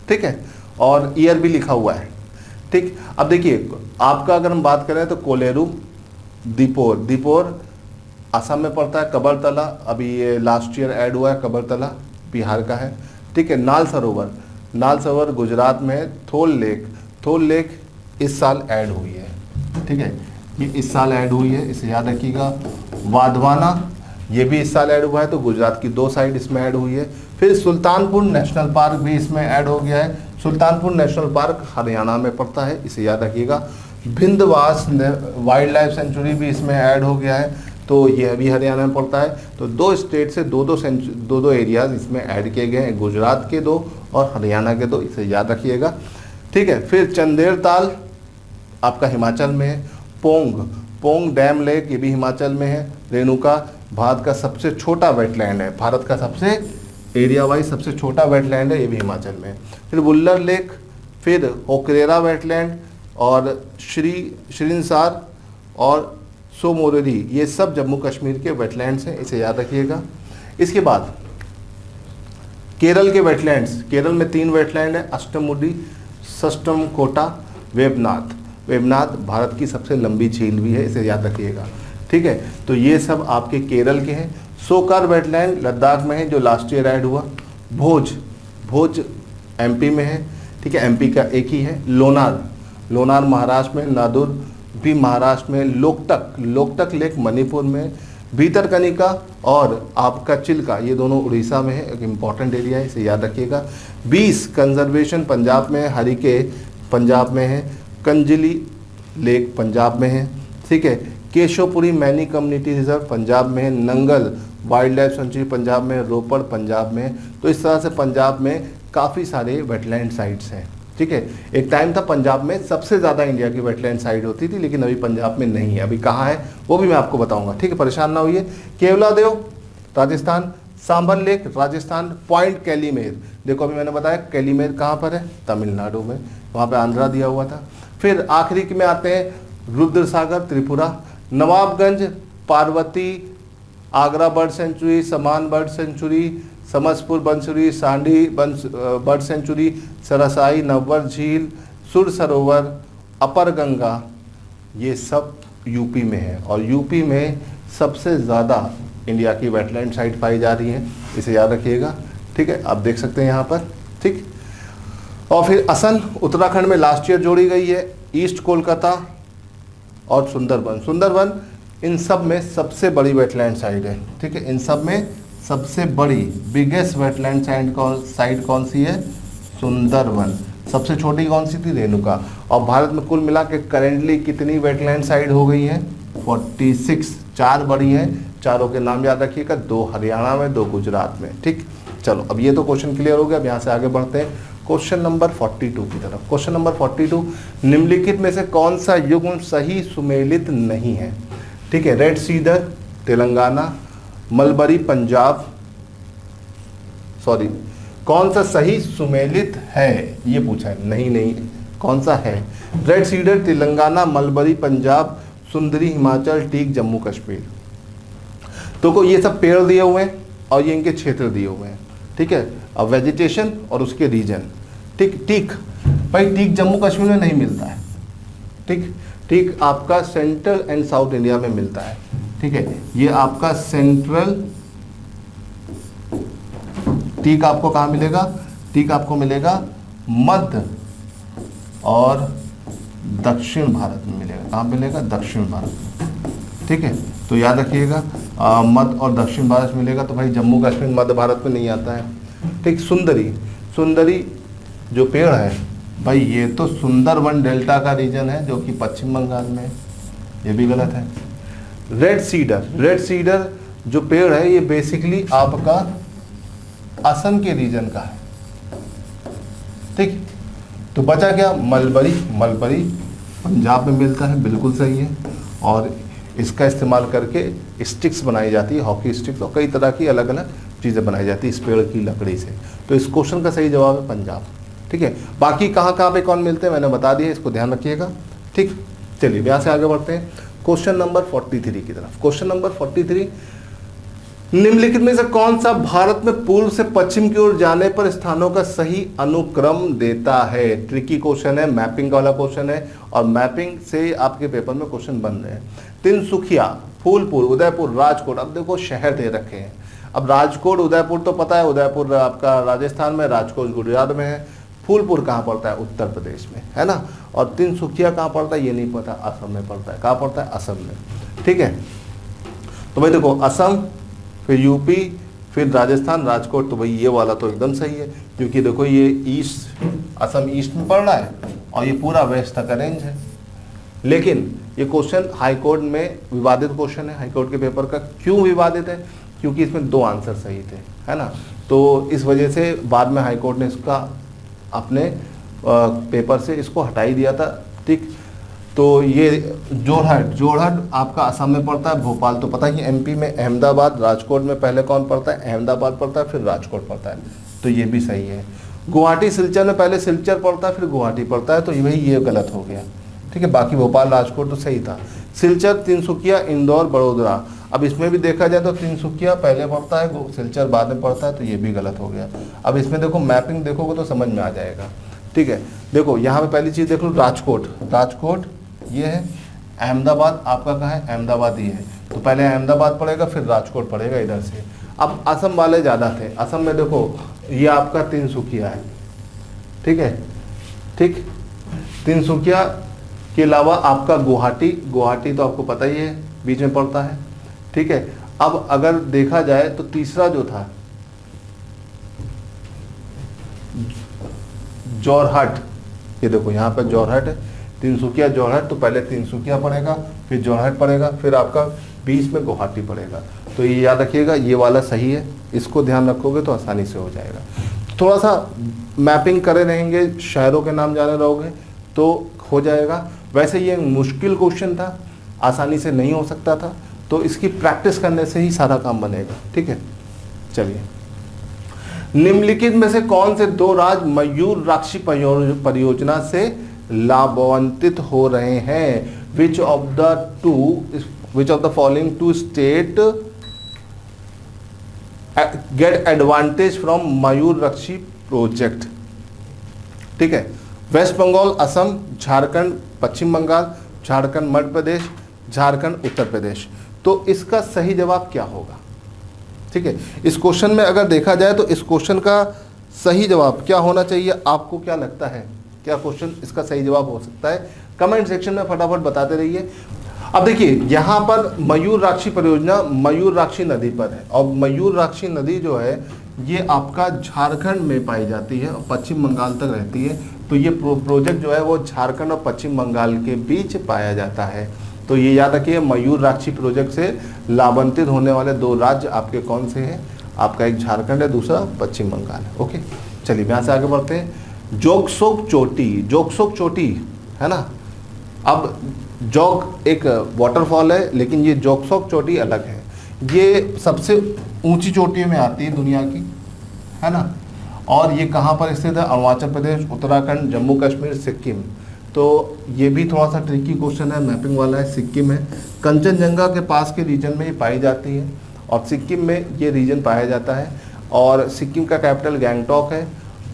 ठीक है, और ईयर भी लिखा हुआ है। ठीक, अब देखिए आपका अगर हम बात करें तो कोलेरू, दीपोर असम में पड़ता है। कबरतला अभी ये लास्ट ईयर ऐड हुआ है, कबरतला बिहार का है। ठीक है, नाल सरोवर गुजरात में है। थोल लेक इस साल ऐड हुई है। ठीक है, ये इस साल ऐड हुई है, इसे याद रखिएगा। वाधवाना ये भी इस साल ऐड हुआ है, तो गुजरात की 2 साइड इसमें ऐड हुई है। फिर सुल्तानपुर नेशनल पार्क भी इसमें ऐड हो गया है। सुल्तानपुर नेशनल पार्क हरियाणा में पड़ता है, इसे याद रखिएगा। भिंदवास वाइल्ड लाइफ सेंचुरी भी इसमें ऐड हो गया है, तो यह भी हरियाणा में पड़ता है। तो 2 स्टेट से 2 एरियाज इसमें ऐड किए गए हैं, गुजरात के 2 और हरियाणा के 2, इसे याद रखिएगा। ठीक है, फिर चंदेर ताल आपका हिमाचल में है। पोंग डैम लेक ये भी हिमाचल में है। रेणुका भारत का सबसे छोटा वेटलैंड है, भारत का सबसे एरिया वाइज सबसे छोटा वेटलैंड है, ये भी हिमाचल में है। फिर बुल्लर लेक, फिर ओकरेरा वेटलैंड और श्रीनसार और सोमोरेरी, ये सब जम्मू कश्मीर के वेटलैंड्स हैं, इसे याद रखिएगा। इसके बाद केरल के वेटलैंड्स, केरल में 3 वेटलैंड है, अष्टमुडी, सस्टमकोटा, वेबनाथ। वेवनाथ भारत की सबसे लंबी झील भी है, इसे याद रखिएगा। ठीक है, तो ये सब आपके केरल के हैं। सोकार वेटलैंड लद्दाख में है जो लास्ट ईयर ऐड हुआ। भोज एमपी में है। ठीक है, एमपी का एक ही है। लोनार महाराष्ट्र में, नादुर भी महाराष्ट्र में, लोकटक लेक मणिपुर में, भीतरकनिका और आपका चिल्का ये दोनों उड़ीसा में है, एक इम्पॉर्टेंट एरिया है, इसे याद रखिएगा। 20 कंजर्वेशन पंजाब में है, हरिके पंजाब में है, कंजली लेक पंजाब में है। ठीक है, Keshav Puri many community reserve Punjab में है, Nangal wild life sanctuary Punjab में, रोपड़ पंजाब में है। तो इस तरह से पंजाब में काफ़ी सारे वेटलैंड साइट्स हैं। ठीक है, एक टाइम था पंजाब में सबसे ज़्यादा इंडिया की वेटलैंड साइट होती थी, लेकिन अभी पंजाब में नहीं है। अभी कहाँ है वो भी मैं आपको बताऊंगा। ठीक है, परेशान ना होइए। केवलादेव राजस्थान, सांभर लेक राजस्थान, पॉइंट कैलीमेर, देखो अभी मैंने बताया कैलीमेर कहाँ पर है, तमिलनाडु में, वहाँ पे आंध्रा दिया हुआ था। फिर आखिरी में आते हैं Rudrasagar Tripura, Nawabganj Parvati, Agra bird sanctuary, Saman bird sanctuary, Samaspur Bansuri, Sandi bird sanctuary, Sarsai Nawar Jheel, Sur सरोवर, अपर गंगा, ये सब यूपी में है। और यूपी में सबसे ज़्यादा इंडिया की वेटलैंड साइट पाई जा रही है, इसे याद रखिएगा। ठीक है, आप देख सकते हैं यहाँ पर। ठीक, और फिर असम उत्तराखंड में लास्ट ईयर जोड़ी गई है, ईस्ट कोलकाता और सुंदरबन इन सब में सबसे बड़ी वेटलैंड साइट है। ठीक है, इन सब में सबसे बड़ी बिगेस्ट वेटलैंड साइट कौन सी है, सुंदरबन। सबसे छोटी कौन सी थी, रेणुका। और भारत में कुल मिला के करेंटली कितनी वेटलैंड साइट हो गई हैं, 46। 4 बड़ी हैं, चारों के नाम याद रखिएगा, 2 हरियाणा में, 2 गुजरात में। ठीक, चलो अब ये तो क्वेश्चन क्लियर हो गया। अब यहाँ से आगे बढ़ते हैं क्वेश्चन नंबर 42 की तरफ। क्वेश्चन नंबर 42, निम्नलिखित में से कौन सा युग्म सही सुमेलित नहीं है। ठीक है, red cedar Telangana, mulberry Punjab, कौन सा सही सुमेलित है ये पूछा है। नहीं, कौन सा है, red cedar Telangana, mulberry Punjab, सुंदरी हिमाचल, टीक जम्मू कश्मीर। तो ये सब पेड़ दिए हुए हैं और ये इनके क्षेत्र दिए हुए हैं। ठीक है, अब वेजिटेशन और उसके रीजन। टीक भाई, टीक जम्मू कश्मीर में नहीं मिलता है। टीक आपका सेंट्रल एंड साउथ इंडिया में मिलता है। ठीक है, ये आपका सेंट्रल टीक आपको कहाँ मिलेगा, टीक आपको मिलेगा मध्य और दक्षिण भारत में मिलेगा। कहाँ मिलेगा, दक्षिण भारत में। ठीक है, तो याद रखिएगा मध्य और दक्षिण भारत में मिलेगा। तो भाई जम्मू कश्मीर मध्य भारत में नहीं आता है। ठीक, सुंदरी जो पेड़ है भाई, ये तो सुंदरबन डेल्टा का रीजन है जो कि पश्चिम बंगाल में है, ये भी गलत है। रेड सीडर जो पेड़ है ये बेसिकली आपका असम के रीजन का है। ठीक, तो बचा क्या, मलबरी पंजाब में मिलता है, बिल्कुल सही है। और इसका इस्तेमाल करके स्टिक्स बनाई जाती है, हॉकी स्टिक्स, और कई तरह की अलग अलग चीज़ें बनाई जाती है इस पेड़ की लकड़ी से। तो इस क्वेश्चन का सही जवाब है पंजाब। ठीक है, बाकी कहाँ पे कौन मिलते हैं मैंने बता दिया, इसको ध्यान रखिएगा। ठीक, चलिए यहाँ से आगे बढ़ते हैं क्वेश्चन नंबर 43 की तरफ। क्वेश्चन नंबर 43, निम्नलिखित में से कौन सा भारत में पूर्व से पश्चिम की ओर जाने पर स्थानों का सही अनुक्रम देता है। ट्रिकी क्वेश्चन है, मैपिंग वाला क्वेश्चन है, और मैपिंग से आपके पेपर में क्वेश्चन बन रहे हैं। तिनसुखिया, फूलपुर, उदयपुर, राजकोट। अब देखो शहर दे रखे हैं। अब राजकोट, उदयपुर तो पता है, उदयपुर आपका राजस्थान में, राजकोट गुजरात में है। फूलपुर कहाँ पड़ता है, उत्तर प्रदेश में, है ना। और तिनसुखिया कहाँ पड़ता है ये नहीं पता, असम में पड़ता है। कहाँ पड़ता है, असम में। ठीक है, तो भाई देखो असम, फिर यूपी, फिर राजस्थान, राजकोट। तो भाई ये वाला तो एकदम सही है, क्योंकि देखो ये ईस्ट, असम ईस्ट में पड़ रहा है और ये पूरा वेस्ट तक का रेंज है। लेकिन ये क्वेश्चन हाई कोर्ट में विवादित क्वेश्चन है। हाई कोर्ट के पेपर का क्यों विवादित है, क्योंकि इसमें 2 आंसर सही थे, है ना। तो इस वजह से बाद में हाई कोर्ट ने इसका अपने पेपर से इसको हटा ही दिया था। ठीक, तो ये जोरहट आपका असम में पड़ता है। भोपाल तो पता ही, एमपी में अहमदाबाद, राजकोट में पहले कौन पड़ता है, अहमदाबाद पड़ता है, फिर राजकोट पड़ता है, तो ये भी सही है। गुवाहाटी सिलचर में पहले सिलचर पड़ता है, फिर गुवाहाटी पड़ता है, तो ये गलत हो गया। ठीक है, बाकी भोपाल राजकोट तो सही था। सिलचर, तिनसुकिया, इंदौर, बड़ोदरा। अब इसमें भी देखा जाए तो तिनसुकिया पहले पड़ता है, सिलचर बाद में पड़ता है, तो ये भी गलत हो गया। अब इसमें देखो मैपिंग देखोगे तो समझ में आ जाएगा। ठीक है, देखो यहाँ पे पहली चीज़ देख लो, राजकोट ये है। अहमदाबाद आपका कहाँ है, अहमदाबाद ही है, तो पहले अहमदाबाद पड़ेगा फिर राजकोट पड़ेगा इधर से। अब असम वाले ज़्यादा थे, असम में देखो ये आपका तिनसुकिया है, ठीक है, ठीक, तिनसुकिया के अलावा आपका गुवाहाटी, गुवाहाटी तो आपको पता ही है बीच में पड़ता है, ठीक है। अब अगर देखा जाए तो तीसरा जो था जोरहट, ये देखो यहाँ पर जोरहट है, तिनसुकिया जोरहट, तो पहले तिनसुकिया पड़ेगा फिर जोरहट पड़ेगा फिर आपका बीच में गुवाहाटी पड़ेगा। तो ये याद रखिएगा, ये वाला सही है, इसको ध्यान रखोगे तो आसानी से हो जाएगा। थोड़ा सा मैपिंग करे रहेंगे, शहरों के नाम जाने रहोगे तो हो जाएगा। वैसे ये मुश्किल क्वेश्चन था, आसानी से नहीं हो सकता था, तो इसकी प्रैक्टिस करने से ही सारा काम बनेगा, ठीक है। चलिए, निम्नलिखित में से कौन से दो राज्य मयूराक्षी परियोजना से लाभान्वित हो रहे हैं? Which of the following two state get advantage from Mayurakshi project? ठीक है, वेस्ट बंगाल, असम, झारखंड, पश्चिम बंगाल, झारखंड मध्य प्रदेश, झारखंड उत्तर प्रदेश। तो इसका सही जवाब क्या होगा? ठीक है, इस क्वेश्चन में अगर देखा जाए तो इस क्वेश्चन का सही जवाब क्या होना चाहिए? आपको क्या लगता है, क्या क्वेश्चन इसका सही जवाब हो सकता है? कमेंट सेक्शन में फटाफट बताते रहिए। अब देखिए, यहाँ पर मयूराक्षी परियोजना मयूराक्षी नदी पर है, और मयूराक्षी नदी जो है ये आपका झारखंड में पाई जाती है और पश्चिम बंगाल तक रहती है। तो ये प्रोजेक्ट जो है वो झारखंड और पश्चिम बंगाल के बीच पाया जाता है। तो ये याद रखिए, मयूराक्षी प्रोजेक्ट से लाभान्वित होने वाले दो राज्य आपके कौन से हैं? आपका एक झारखंड है, दूसरा पश्चिम बंगाल है। ओके, चलिए यहाँ से आगे बढ़ते हैं। जोगसोक चोटी, जोगसोक चोटी है ना। अब जोग एक वाटरफॉल है, लेकिन ये जोगसोक चोटी अलग है। ये सबसे ऊंची चोटियों में आती है दुनिया की, है ना। और ये कहाँ पर स्थित है? अरुणाचल प्रदेश, उत्तराखंड, जम्मू कश्मीर, सिक्किम। तो ये भी थोड़ा सा ट्रिकी क्वेश्चन है, मैपिंग वाला है। सिक्किम है, कंचनजंगा के पास के रीजन में ये पाई जाती है, और सिक्किम में ये रीजन पाया जाता है। और सिक्किम का कैपिटल गैंगटॉक है,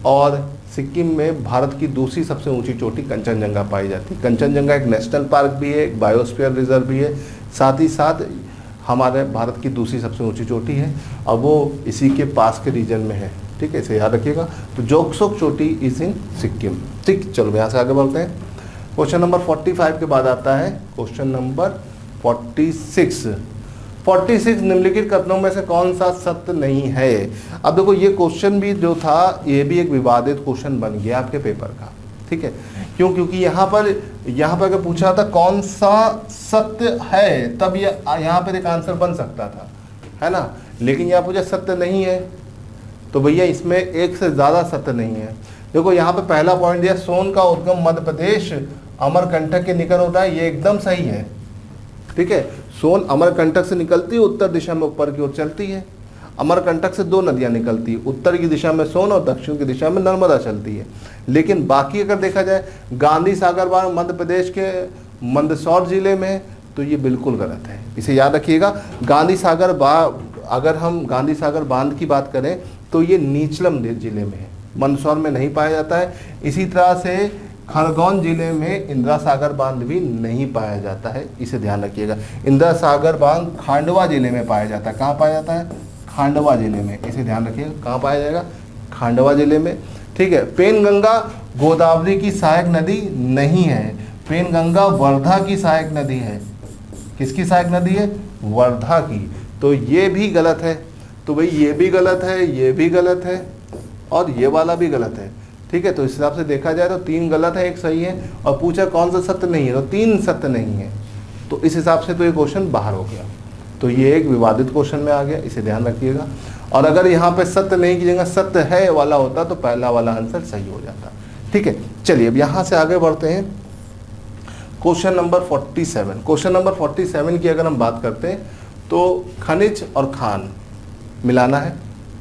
और सिक्किम में भारत की दूसरी सबसे ऊंची चोटी कंचनजंगा पाई जाती है। कंचनजंगा एक नेशनल पार्क भी है, एक बायोस्फीयर रिजर्व भी है, साथ ही साथ हमारे भारत की दूसरी सबसे ऊंची चोटी है, और वो इसी के पास के रीजन में है। ठीक है, इसे याद रखिएगा। तो जोगसोक चोटी इज इन सिक्किम। ठीक, चलो यहाँ से आगे बढ़ते हैं। क्वेश्चन नंबर 45 के बाद आता है क्वेश्चन नंबर 46। 46, निम्नलिखित कथनों में से कौन सा सत्य नहीं है? अब देखो, ये क्वेश्चन भी जो था ये भी एक विवादित क्वेश्चन बन गया आपके पेपर का। ठीक है, क्यों? क्योंकि यहाँ पर अगर पूछा था कौन सा सत्य है, तब ये यहाँ पर एक आंसर बन सकता था, है ना। लेकिन यहाँ पूछा सत्य नहीं है, तो भैया इसमें एक से ज़्यादा सत्य नहीं है। देखो यहाँ पे पहला पॉइंट दिया, सोन का उद्गम मध्य प्रदेश अमरकंटक के निकट होता है, ये एकदम सही है। ठीक है, सोन अमरकंटक से निकलती है, उत्तर दिशा में ऊपर की ओर चलती है। अमरकंटक से दो नदियाँ निकलती है, उत्तर की दिशा में सोन और दक्षिण की दिशा में नर्मदा चलती है। लेकिन बाकी अगर देखा जाए, गांधी सागर बांध मध्य प्रदेश के मंदसौर जिले में, तो ये बिल्कुल गलत है, इसे याद रखिएगा। गांधी सागर अगर हम गांधी सागर बांध की बात करें तो ये नीचलम जिले में है, मंदसौर में नहीं पाया जाता है। इसी तरह से खरगोन जिले में इंदिरा सागर बांध भी नहीं पाया जाता है, इसे ध्यान रखिएगा। इंदिरा सागर बांध खांडवा जिले में पाया जाता है। कहाँ पाया जाता है? खांडवा जिले में, इसे ध्यान रखिएगा। कहाँ पाया जाएगा? खांडवा जिले में। ठीक है, पेनगंगा गोदावरी की सहायक नदी नहीं है, पेनगंगा वर्धा की सहायक नदी है। किसकी सहायक नदी है? वर्धा की। तो ये भी गलत है। तो भाई ये भी गलत है, ये भी गलत है, और ये वाला भी गलत है। ठीक है, तो इस हिसाब से देखा जाए तो 3 गलत है, 1 सही है। और पूछा कौन सा सत्य नहीं है, तो 3 सत्य नहीं है। तो इस हिसाब से तो ये क्वेश्चन बाहर हो गया। तो ये एक विवादित क्वेश्चन में आ गया, इसे ध्यान रखिएगा। और अगर यहाँ पे सत्य नहीं की जगह सत्य है वाला होता तो पहला वाला आंसर सही हो जाता। ठीक है, चलिए अब यहाँ से आगे बढ़ते हैं। Question number 47। क्वेश्चन नंबर 47 की अगर हम बात करते हैं तो खनिज और खान मिलाना है।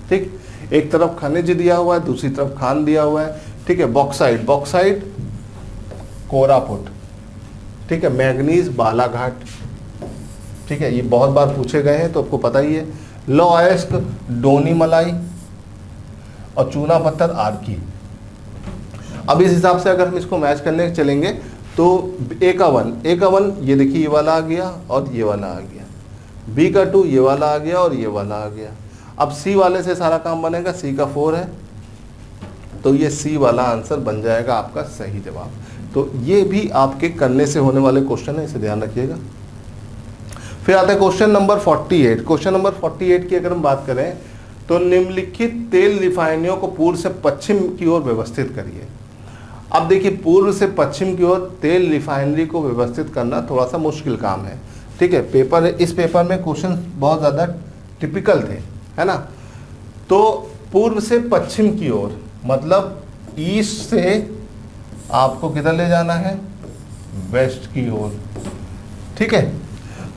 ठीक, एक तरफ खनिज दिया हुआ है, दूसरी तरफ खान दिया हुआ है। ठीक है, बॉक्साइट, बॉक्साइट कोरापुट। ठीक है, मैग्नीज बालाघाट। ठीक है, ये बहुत बार पूछे गए हैं तो आपको पता ही है। लो आयस्क डोनी मलाई, और चूना पत्थर आर्की। अब इस हिसाब से अगर हम इसको मैच करने चलेंगे तो ए का 1 ये देखिए ये वाला आ गया और ये वाला आ गया, बी का 2 ये वाला आ गया और ये वाला आ गया। अब सी वाले से सारा काम बनेगा, सी का 4 है तो ये सी वाला आंसर बन जाएगा आपका सही जवाब। तो ये भी आपके करने से होने वाले क्वेश्चन है, इसे ध्यान रखिएगा। फिर आता है क्वेश्चन नंबर 48। क्वेश्चन नंबर 48 की अगर हम बात करें तो निम्नलिखित तेल रिफाइनरियों को पूर्व से पश्चिम की ओर व्यवस्थित करिए। अब देखिए पूर्व से पश्चिम की ओर तेल रिफाइनरी को व्यवस्थित करना थोड़ा सा मुश्किल काम है, ठीक है। पेपर इस पेपर में क्वेश्चन बहुत ज़्यादा टिपिकल थे, है ना। तो पूर्व से पश्चिम की ओर मतलब ईस्ट से आपको किधर ले जाना है, वेस्ट की ओर, ठीक है।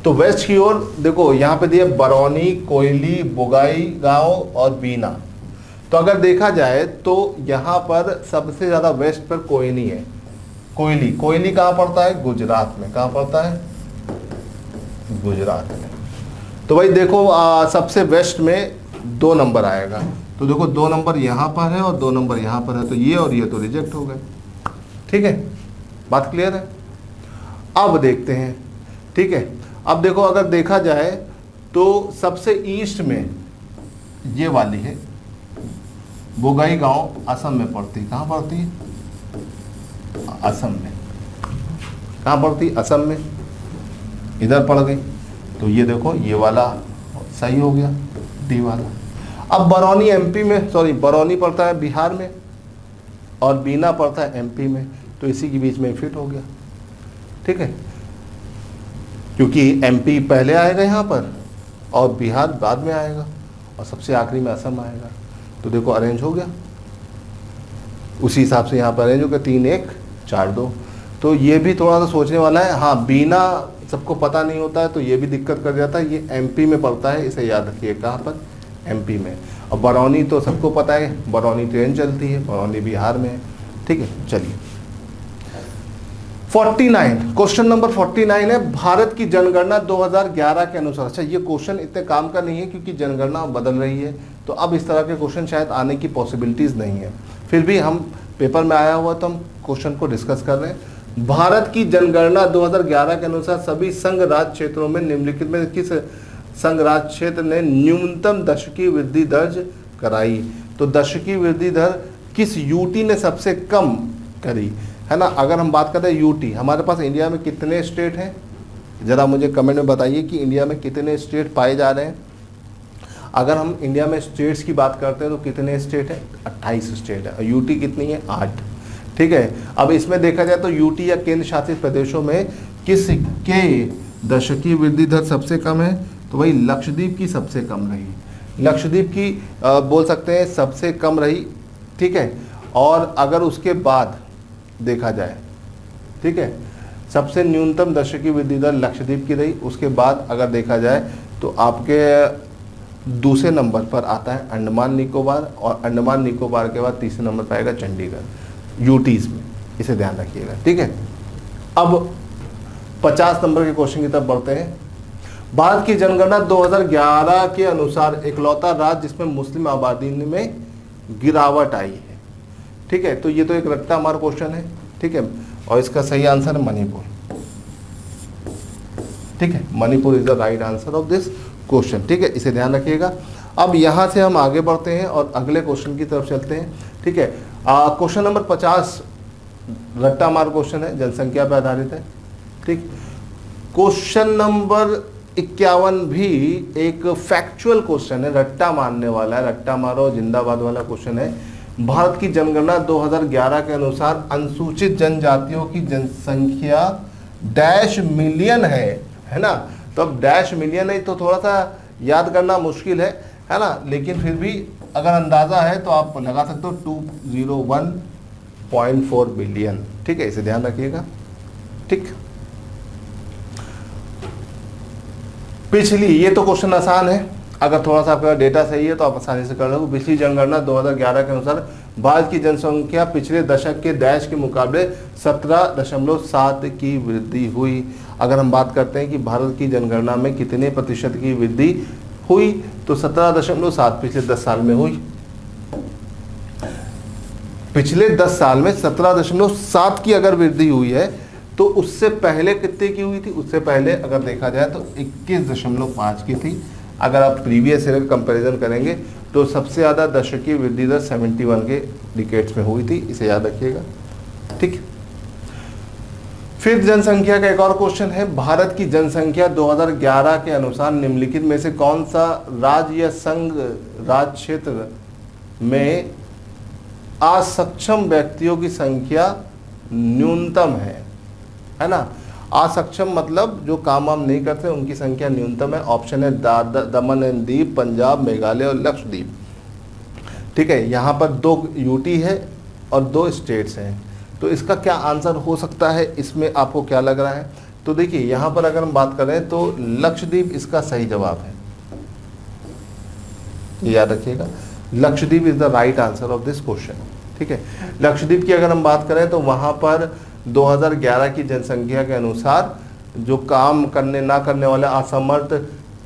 तो वेस्ट की ओर देखो यहाँ पे दिए बरौनी, कोयली, बुगाई गांव और बीना। तो अगर देखा जाए तो यहाँ पर सबसे ज़्यादा वेस्ट पर कोयली है। कोयली कहाँ पड़ता है, गुजरात में। कहाँ पड़ता है, गुजरात में। तो भाई देखो सबसे वेस्ट में 2 नंबर आएगा, तो देखो 2 नंबर यहाँ पर है और 2 नंबर यहाँ पर है, तो ये और ये तो रिजेक्ट हो गए, ठीक है। बात क्लियर है। अब देखते हैं, ठीक है। अब देखो अगर देखा जाए तो सबसे ईस्ट में ये वाली है बोगाई गांव, असम में पड़ती। कहाँ पड़ती है, असम में। कहाँ पड़ती, असम में, इधर पड़ गई। तो ये देखो ये वाला सही हो गया, डी वाला। अब बरौनी एमपी में, सॉरी बरौनी पड़ता है बिहार में और बीना पड़ता है एमपी में, तो इसी के बीच में फिट हो गया, ठीक है। क्योंकि एमपी पहले आएगा यहाँ पर और बिहार बाद में आएगा और सबसे आखिरी में असम आएगा। तो देखो अरेंज हो गया, उसी हिसाब से यहाँ पर अरेंज हो गया, 3 1 4 2। तो ये भी थोड़ा सा सोचने वाला है। हाँ, बीना सबको पता नहीं होता है तो ये भी दिक्कत कर जाता है। ये एमपी में पड़ता है, इसे याद रखिए। कहाँ पर, एमपी में। और बरौनी तो सबको पता है, बरौनी ट्रेन चलती है, बरौनी बिहार में है, ठीक है। चलिए 49, क्वेश्चन नंबर 49 है भारत की जनगणना 2011 के अनुसार। अच्छा, ये क्वेश्चन इतने काम का नहीं है क्योंकि जनगणना बदल रही है, तो अब इस तरह के क्वेश्चन शायद आने की पॉसिबिलिटीज़ नहीं है। फिर भी हम पेपर में आया हुआ तो हम क्वेश्चन को डिस्कस कर रहे हैं। भारत की जनगणना 2011 के अनुसार सभी संघ राज्य क्षेत्रों में निम्नलिखित में किस संघ राज्य क्षेत्र ने न्यूनतम दशकीय वृद्धि दर्ज कराई? तो दशकीय वृद्धि दर किस यूटी ने सबसे कम करी, है ना। अगर हम बात करें यूटी, हमारे पास इंडिया में कितने स्टेट हैं, ज़रा मुझे कमेंट में बताइए कि इंडिया में कितने स्टेट पाए जा रहे हैं। अगर हम इंडिया में स्टेट्स की बात करते हैं तो कितने स्टेट हैं, 28 स्टेट है। और यूटी कितनी है, 8, ठीक है। अब इसमें देखा जाए तो यूटी या केंद्र शासित प्रदेशों में किसके दशकीय वृद्धि दर सबसे कम है, तो वही लक्षद्वीप की सबसे कम रही। लक्षद्वीप की बोल सकते हैं सबसे कम रही, ठीक है। और अगर उसके बाद देखा जाए, ठीक है, सबसे न्यूनतम दशकीय वृद्धि दर लक्षद्वीप की रही। उसके बाद अगर देखा जाए तो आपके दूसरे नंबर पर आता है अंडमान निकोबार, और अंडमान निकोबार के बाद तीसरे नंबर पर आएगा चंडीगढ़, यूटीज में। इसे ध्यान रखिएगा, ठीक है। अब 50 नंबर के क्वेश्चन की तरफ बढ़ते हैं। भारत की जनगणना 2011 के अनुसार इकलौता राज्य जिसमें मुस्लिम आबादी में गिरावट आई है, ठीक है। तो ये तो एक रट्टा मार क्वेश्चन है, ठीक है। और इसका सही आंसर है मणिपुर, ठीक है। Manipur is the right answer of this question, ठीक है। इसे ध्यान रखिएगा। अब यहाँ से हम आगे बढ़ते हैं और अगले क्वेश्चन की तरफ चलते हैं, ठीक है। क्वेश्चन नंबर 50 रट्टा मार क्वेश्चन है, जनसंख्या पर आधारित है, ठीक। क्वेश्चन नंबर 51 भी एक फैक्चुअल क्वेश्चन है, रट्टा मारने वाला है, रट्टा मारो जिंदाबाद वाला क्वेश्चन है। भारत की जनगणना 2011 के अनुसार अनुसूचित जनजातियों की जनसंख्या डैश मिलियन है ना। तो अब डैश मिलियन है तो थोड़ा सा याद करना मुश्किल है ना, लेकिन फिर भी अगर अंदाज़ा है तो आप लगा सकते हो 201.4 बिलियन, ठीक है। इसे ध्यान रखिएगा, ठीक। पिछली, ये तो क्वेश्चन आसान है, अगर थोड़ा सा आपका डेटा सही है तो आप आसानी से कर लो। पिछली जनगणना 2011 के अनुसार भारत की जनसंख्या पिछले दशक के डैश के मुकाबले 17.7 की वृद्धि हुई। अगर हम बात करते हैं कि भारत की जनगणना में कितने प्रतिशत की वृद्धि हुई, तो 17.7 पिछले 10 साल में हुई। पिछले 10 साल में 17.7 की अगर वृद्धि हुई है तो तो उससे पहले कितने की हुई थी? उससे पहले अगर देखा जाए तो 21.5 की थी। अगर आप प्रीवियस ईयर का कंपैरिजन करेंगे तो सबसे ज़्यादा दशकीय वृद्धि दर 71 के डिकेड्स में हुई थी, इसे याद रखिएगा। ठीक। फिर जनसंख्या का एक और क्वेश्चन है, भारत की जनसंख्या 2011 के अनुसार निम्नलिखित में से कौन सा राज्य या संघ राज्य क्षेत्र में असक्षम व्यक्तियों की संख्या न्यूनतम है ना। असक्षम मतलब जो काम वाम नहीं करते उनकी संख्या न्यूनतम है। ऑप्शन है दमन एंड दीप, पंजाब, मेघालय और लक्षद्वीप। ठीक है, यहाँ पर 2 यूटी है और 2 स्टेट्स हैं। तो इसका क्या आंसर हो सकता है, इसमें आपको क्या लग रहा है? तो देखिए यहाँ पर अगर हम बात करें तो लक्षद्वीप इसका सही जवाब है, ये याद रखिएगा। Lakshadweep is the right answer of this question. ठीक है, लक्षद्वीप की अगर हम बात करें तो वहाँ पर 2011 की जनसंख्या के अनुसार जो काम करने ना करने वाले असमर्थ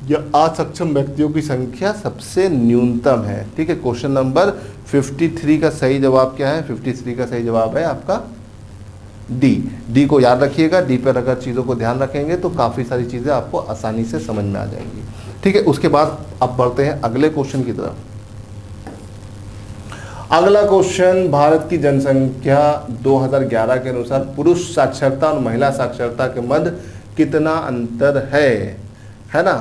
या असक्षम व्यक्तियों की संख्या सबसे न्यूनतम है। ठीक है, क्वेश्चन नंबर 53 का सही जवाब क्या है? 53 का सही जवाब है आपका डी को याद रखिएगा। डी पर अगर चीज़ों को ध्यान रखेंगे तो काफ़ी सारी चीज़ें आपको आसानी से समझ में आ जाएंगी। ठीक है, उसके बाद अब बढ़ते हैं अगले क्वेश्चन की तरफ। अगला क्वेश्चन, भारत की जनसंख्या 2011 के अनुसार पुरुष साक्षरता और महिला साक्षरता के मध्य कितना अंतर है ना।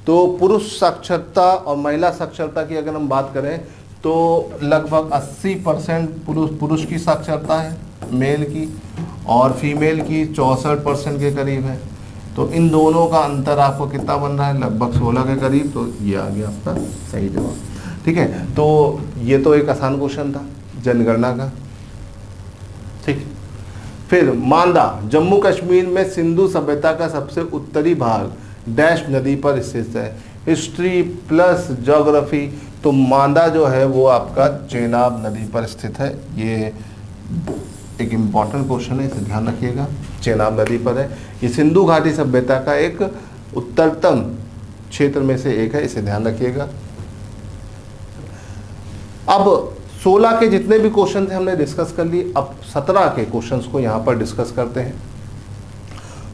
तो पुरुष साक्षरता और महिला साक्षरता की अगर हम बात करें तो लगभग 80% पुरुष की साक्षरता है मेल की, और फीमेल की 64% के करीब है। तो इन दोनों का अंतर आपको कितना बन रहा है? लगभग 16 के करीब। तो ये आ गया आपका सही जवाब। ठीक है, तो ये तो एक आसान क्वेश्चन था जनगणना का। ठीक, फिर मांदा जम्मू कश्मीर में सिंधु सभ्यता का सबसे उत्तरी भाग डैश नदी पर स्थित है। हिस्ट्री प्लस ज्योग्राफी, तो मांदा जो है वो आपका चेनाब नदी पर स्थित है। ये एक इम्पॉर्टेंट क्वेश्चन है, इसे ध्यान रखिएगा। चेनाब नदी पर है, ये सिंधु घाटी सभ्यता का एक उत्तरतम क्षेत्र में से एक है, इसे ध्यान रखिएगा। अब 16 के जितने भी क्वेश्चन थे हमने डिस्कस कर लिए। अब 17 के क्वेश्चंस को यहाँ पर डिस्कस करते हैं।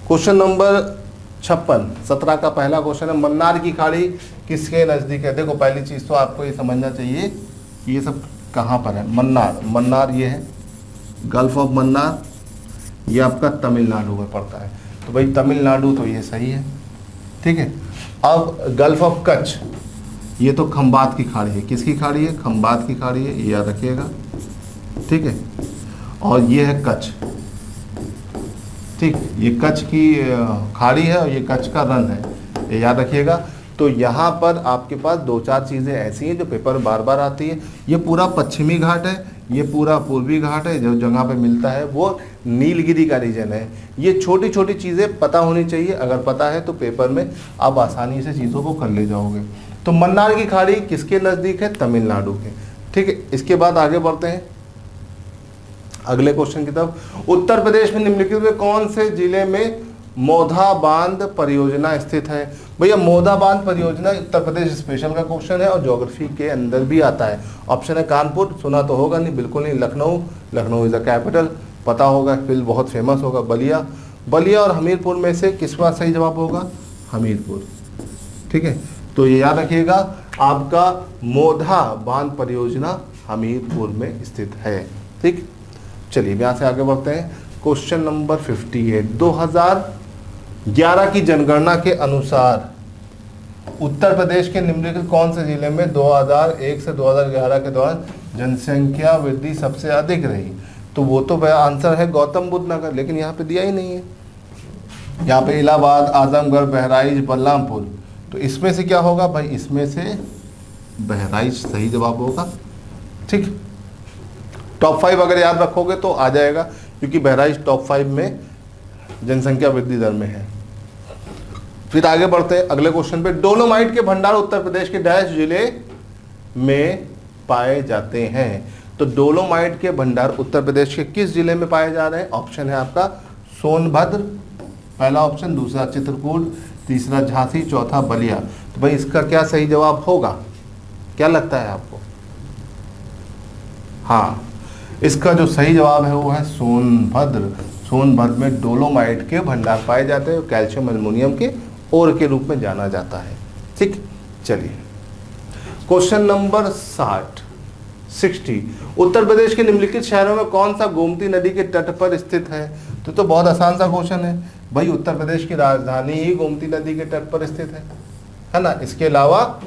क्वेश्चन नंबर 56, 17 का पहला क्वेश्चन है, मन्नार की खाड़ी किसके नज़दीक है? देखो पहली चीज़ तो आपको ये समझना चाहिए कि ये सब कहाँ पर है। मन्नार ये है, गल्फ ऑफ मन्नार, ये आपका तमिलनाडु में पड़ता है। तो भाई तमिलनाडु तो ये सही है। ठीक है, अब गल्फ ऑफ कच्छ, ये तो खंबात की खाड़ी है। किसकी खाड़ी है? खंबात की खाड़ी है, ये याद रखिएगा। ठीक है, और ये है कच्छ। ठीक, ये कच्छ की खाड़ी है और ये कच्छ का रन है, ये याद रखिएगा। तो यहाँ पर आपके पास 2-4 चीज़ें ऐसी हैं जो पेपर में बार बार आती है। ये पूरा पश्चिमी घाट है, ये पूरा पूर्वी घाट है। जो जगह पे मिलता है वो नीलगिरी का रीजन है। ये छोटी छोटी चीज़ें पता होनी चाहिए, अगर पता है तो पेपर में आप आसानी से चीज़ों को कर ले जाओगे। तो मन्नार की खाड़ी किसके नज़दीक है? तमिलनाडु के। ठीक है, इसके बाद आगे बढ़ते हैं अगले क्वेश्चन की तरफ। उत्तर प्रदेश में निम्नलिखित में कौन से जिले में मोधा बांध परियोजना स्थित है? भैया मोधा बांध परियोजना उत्तर प्रदेश स्पेशल का क्वेश्चन है और ज्योग्राफी के अंदर भी आता है। ऑप्शन है कानपुर, सुना तो होगा नहीं, बिल्कुल नहीं। लखनऊ इज द कैपिटल, पता होगा, फिल्म बहुत फेमस होगा। बलिया और हमीरपुर में से किसका सही जवाब होगा? हमीरपुर। ठीक है, तो ये याद रखिएगा, आपका मोधा बांध परियोजना हमीरपुर में स्थित है। ठीक, चलिए यहाँ से आगे बढ़ते हैं। क्वेश्चन नंबर 58, 2011 की जनगणना के अनुसार उत्तर प्रदेश के निम्नलिखित कौन से जिले में 2001 से 2011 के दौरान जनसंख्या वृद्धि सबसे अधिक रही? तो वो तो आंसर है गौतम बुद्ध नगर, लेकिन यहाँ पे दिया ही नहीं है। यहाँ पे इलाहाबाद, आजमगढ़, बहराइच, बलरामपुर। तो इसमें से क्या होगा भाई? इसमें से बहराइच सही जवाब होगा। ठीक, टॉप 5 अगर याद रखोगे तो आ जाएगा, क्योंकि बहराइच टॉप 5 में जनसंख्या वृद्धि दर में है। फिर आगे बढ़ते हैं अगले क्वेश्चन पे। डोलोमाइट के भंडार उत्तर प्रदेश के डैश जिले में पाए जाते हैं? तो डोलोमाइट के भंडार उत्तर प्रदेश के किस जिले में पाए जा रहे हैं? ऑप्शन है आपका सोनभद्र, पहला ऑप्शन, दूसरा चित्रकूट, तीसरा झांसी, चौथा बलिया। तो भाई इसका क्या सही जवाब होगा, क्या लगता है आपको? हाँ, इसका जो सही जवाब है वो है सोनभद्र। सोनभद्र में डोलोमाइट के भंडार पाए जाते हैं, कैल्शियम एल्युमिनियम के ओर के रूप में जाना जाता है। ठीक, चलिए क्वेश्चन नंबर 60 उत्तर प्रदेश के निम्नलिखित शहरों में कौन सा गोमती नदी के तट पर स्थित है? तो बहुत आसान सा क्वेश्चन है भाई, उत्तर प्रदेश की राजधानी ही गोमती नदी के तट पर स्थित है ना। इसके अलावा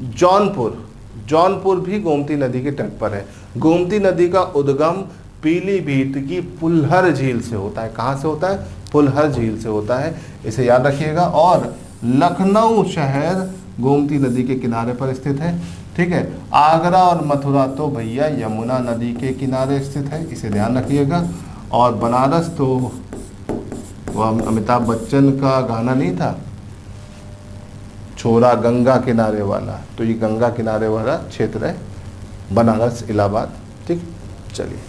जौनपुर भी गोमती नदी के तट पर है। गोमती नदी का उद्गम पीलीभीत की पुलहर झील से होता है। कहाँ से होता है? पुलहर झील से होता है, इसे याद रखिएगा। और लखनऊ शहर गोमती नदी के किनारे पर स्थित है। ठीक है, आगरा और मथुरा तो भैया यमुना नदी के किनारे स्थित है, इसे ध्यान रखिएगा। और बनारस तो वह अमिताभ बच्चन का गाना नहीं था, छोरा गंगा किनारे वाला, तो ये गंगा किनारे वाला क्षेत्र है बनारस, इलाहाबाद। ठीक, चलिए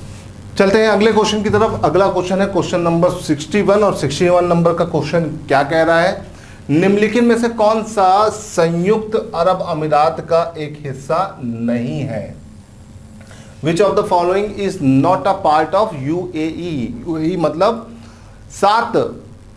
चलते हैं अगले क्वेश्चन की तरफ। अगला क्वेश्चन है क्वेश्चन नंबर 61 और 61 नंबर का क्वेश्चन क्या कह रहा है? निम्नलिखित में से कौन सा संयुक्त अरब अमीरात का एक हिस्सा नहीं है? Which of the following is not a part of UAE? UAE मतलब 7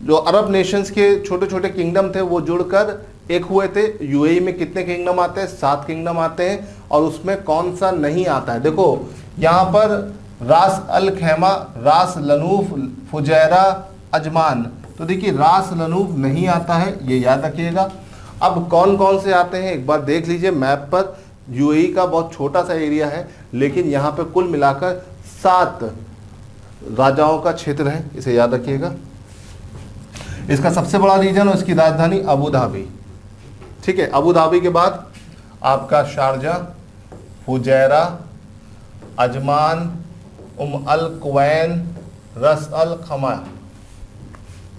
जो अरब नेशंस के छोटे छोटे किंगडम थे वो जुड़कर एक हुए थे। यूएई में कितने किंगडम आते हैं? 7 किंगडम आते हैं। और उसमें कौन सा नहीं आता है? देखो यहाँ पर रास अल खैमा, रास लनूफ, फुजैरा, अजमान, तो देखिए रास लनूफ नहीं आता है, ये याद रखिएगा। अब कौन कौन से आते हैं एक बार देख लीजिए मैप पर। यूएई का बहुत छोटा सा एरिया है, लेकिन यहाँ पे कुल मिलाकर 7 राजाओं का क्षेत्र है, इसे याद रखिएगा। इसका सबसे बड़ा रीजन और इसकी राजधानी अबू धाबी। ठीक है, अबू धाबी के बाद आपका शारजा, फुजैरा, अजमान, अल कुवैन, रस अल खमा,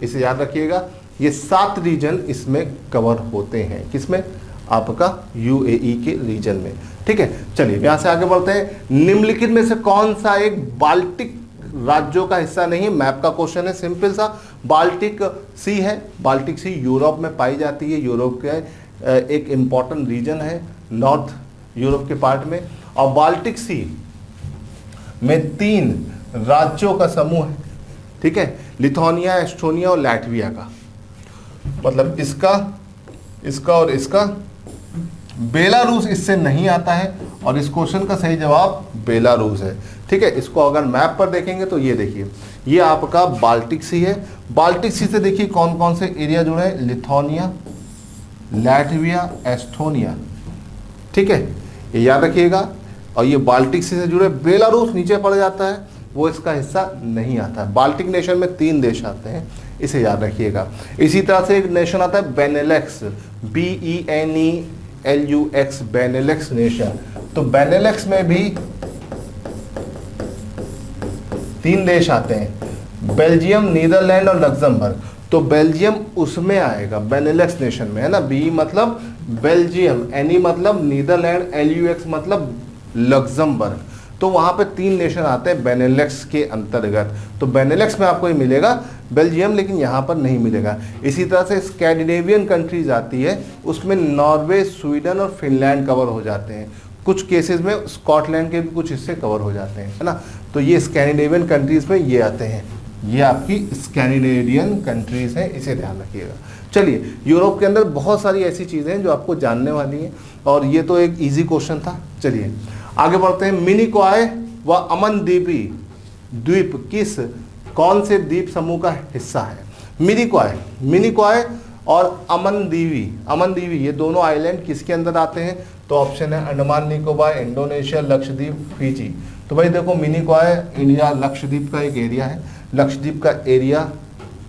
इसे याद रखिएगा। ये 7 रीजन इसमें कवर होते हैं, किसमें? आपका यूएई के रीजन में। ठीक है, चलिए यहां से आगे बढ़ते हैं। निम्नलिखित में से कौन सा एक बाल्टिक राज्यों का हिस्सा नहीं? मैप का क्वेश्चन है, सिंपल सा। बाल्टिक सी है, बाल्टिक सी यूरोप में पाई जाती है, यूरोप के एक इंपॉर्टेंट रीजन है नॉर्थ यूरोप के पार्ट में। और बाल्टिक सी में 3 राज्यों का समूह है। ठीक है, लिथुआनिया, एस्टोनिया और लैटविया का, मतलब इसका और इसका। बेलारूस इससे नहीं आता है और इस क्वेश्चन का सही जवाब बेलारूस है। ठीक है, इसको अगर मैप पर देखेंगे तो ये देखिए, ये आपका बाल्टिक सी है। बाल्टिक सी से देखिए कौन कौन से एरिया जुड़े हैं? Lithuania, Latvia, Estonia. ठीक है, ये याद रखिएगा। और ये बाल्टिक सी से जुड़े, बेलारूस नीचे पड़ जाता है, वो इसका हिस्सा नहीं आता है। बाल्टिक नेशन में 3 देश आते हैं, इसे याद रखिएगा। इसी तरह से एक नेशन आता है बेनेलेक्स, BENELUX, बेनेलेक्स नेशन। तो बेनेलेक्स में भी 3 देश आते हैं, बेल्जियम, नीदरलैंड और लग्जमबर्ग। तो बेल्जियम उसमें आएगा, बेनेलेक्स नेशन में, है ना। बी मतलब बेल्जियम, एनी मतलब नीदरलैंड, LUX मतलब लग्जमबर्ग। तो वहाँ पे 3 नेशन आते हैं बेनेलेक्स के अंतर्गत। तो बेनेलेक्स में आपको ये मिलेगा बेल्जियम, लेकिन यहाँ पर नहीं मिलेगा। इसी तरह से स्कैंडिनेवियन कंट्रीज आती है, उसमें नॉर्वे, स्वीडन और फिनलैंड कवर हो जाते हैं। कुछ केसेस में स्कॉटलैंड के भी कुछ हिस्से कवर हो जाते हैं, है ना। तो ये स्कैंडिनेवियन कंट्रीज में ये आते हैं, ये आपकी स्कैंडिनेवियन कंट्रीज हैं, इसे ध्यान रखिएगा। चलिए, यूरोप के अंदर बहुत सारी ऐसी चीज़ें हैं जो आपको जानने वाली हैं, और ये तो एक ईजी क्वेश्चन था। चलिए आगे बढ़ते हैं। मिनिकॉय व अमनदीपी द्वीप कौन से द्वीप समूह का हिस्सा है? मिनिकॉय और अमनदीवी, ये दोनों आइलैंड किसके अंदर आते हैं? तो ऑप्शन है अंडमान निकोबार, इंडोनेशिया, लक्षद्वीप, फिजी। तो भाई देखो, मिनिकॉय इंडिया लक्षद्वीप का एक एरिया है, लक्षद्वीप का एरिया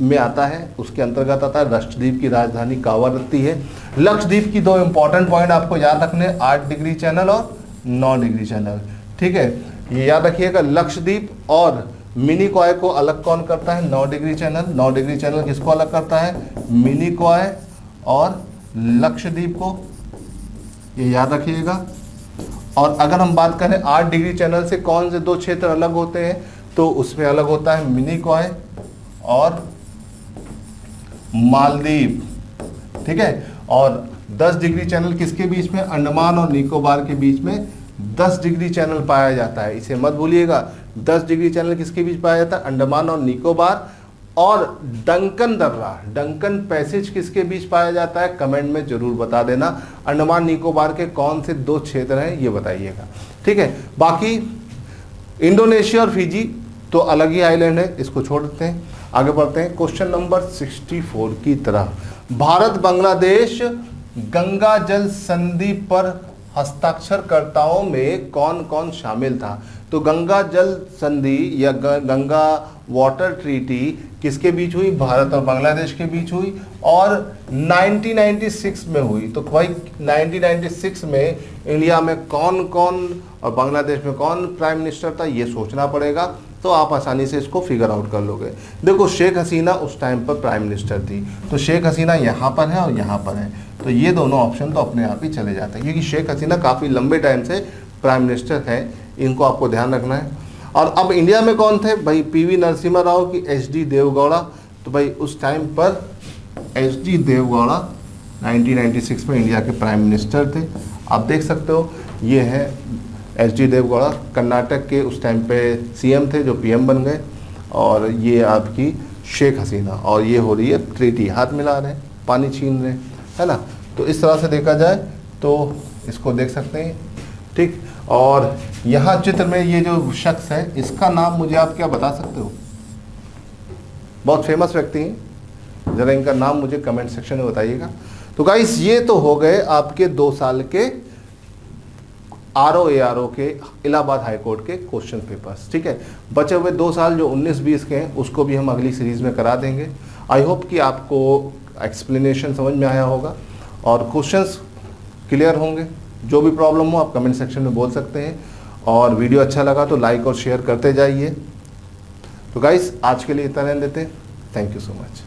में आता है, उसके अंतर्गत आता है। लक्षद्वीप की राजधानी कावारत्ती है। लक्षद्वीप की 2 इंपॉर्टेंट पॉइंट आपको याद रखने, 8 डिग्री चैनल और 9 डिग्री चैनल। ठीक है, ये याद रखिएगा। लक्षद्वीप और मिनिकॉय को अलग कौन करता है? 9 डिग्री चैनल। 9 डिग्री चैनल किसको अलग करता है? मिनिकॉय और लक्षद्वीप को, ये याद रखिएगा। और अगर हम बात करें 8 डिग्री चैनल से कौन से 2 क्षेत्र अलग होते हैं, तो उसमें अलग होता है मिनिकॉय और मालदीव। ठीक है, और 10 डिग्री चैनल किसके बीच में? अंडमान और निकोबार के बीच में 10 डिग्री चैनल पाया जाता है, इसे मत भूलिएगा। 10 डिग्री चैनल किसके बीच पाया जाता है? अंडमान और निकोबार। और डंकन दर्रा, डंकन पैसेज किसके बीच पाया जाता है? कमेंट में जरूर बता देना। अंडमान निकोबार के कौन से 2 क्षेत्र हैं ये बताइएगा, ठीक है। बाकी इंडोनेशिया और फिजी तो अलग ही आइलैंड है, इसको छोड़ देते हैं, आगे बढ़ते हैं क्वेश्चन नंबर 64 की तरफ। भारत बांग्लादेश गंगा जल संधि पर हस्ताक्षरकर्ताओं में कौन कौन शामिल था? तो गंगा जल संधि या गंगा वाटर ट्रीटी किसके बीच हुई? भारत और बांग्लादेश के बीच हुई और 1996 में हुई। तो भाई 1996 में इंडिया में कौन कौन और बांग्लादेश में कौन प्राइम मिनिस्टर था ये सोचना पड़ेगा, तो आप आसानी से इसको फिगर आउट कर लोगे। देखो शेख हसीना उस टाइम पर प्राइम मिनिस्टर थी, तो शेख हसीना यहाँ पर है और यहाँ पर है, तो ये दोनों ऑप्शन तो अपने आप ही चले जाते हैं, क्योंकि शेख हसीना काफ़ी लंबे टाइम से प्राइम मिनिस्टर है, इनको आपको ध्यान रखना है। और अब इंडिया में कौन थे भाई? पीवी नरसिम्हा राव की एचडी देवगौड़ा। तो भाई उस टाइम पर एचडी देवगौड़ा 1996 में इंडिया के प्राइम मिनिस्टर थे। आप देख सकते हो ये है एचडी देवगौड़ा, कर्नाटक के उस टाइम पे सीएम थे जो पीएम बन गए। और ये आपकी शेख हसीना, और ये हो रही है ट्रीटी, हाथ मिला रहे हैं, पानी छीन रहे हैं, है ना। तो इस तरह से देखा जाए तो इसको देख सकते हैं, ठीक। और यहाँ चित्र में ये जो शख्स है इसका नाम मुझे आप क्या बता सकते हो? बहुत फेमस व्यक्ति हैं, ज़रा इनका नाम मुझे कमेंट सेक्शन में बताइएगा। तो गाइस ये तो हो गए आपके 2 साल के RO ARO के इलाहाबाद हाई कोर्ट के क्वेश्चन पेपर्स, ठीक है। बचे हुए 2 साल जो 19-20 के हैं उसको भी हम अगली सीरीज़ में करा देंगे। आई होप कि आपको एक्सप्लेनेशन समझ में आया होगा और क्वेश्चंस क्लियर होंगे। जो भी प्रॉब्लम हो आप कमेंट सेक्शन में बोल सकते हैं, और वीडियो अच्छा लगा तो लाइक और शेयर करते जाइए। तो गाइस आज के लिए इतना रहने देते हैं। Thank you so much.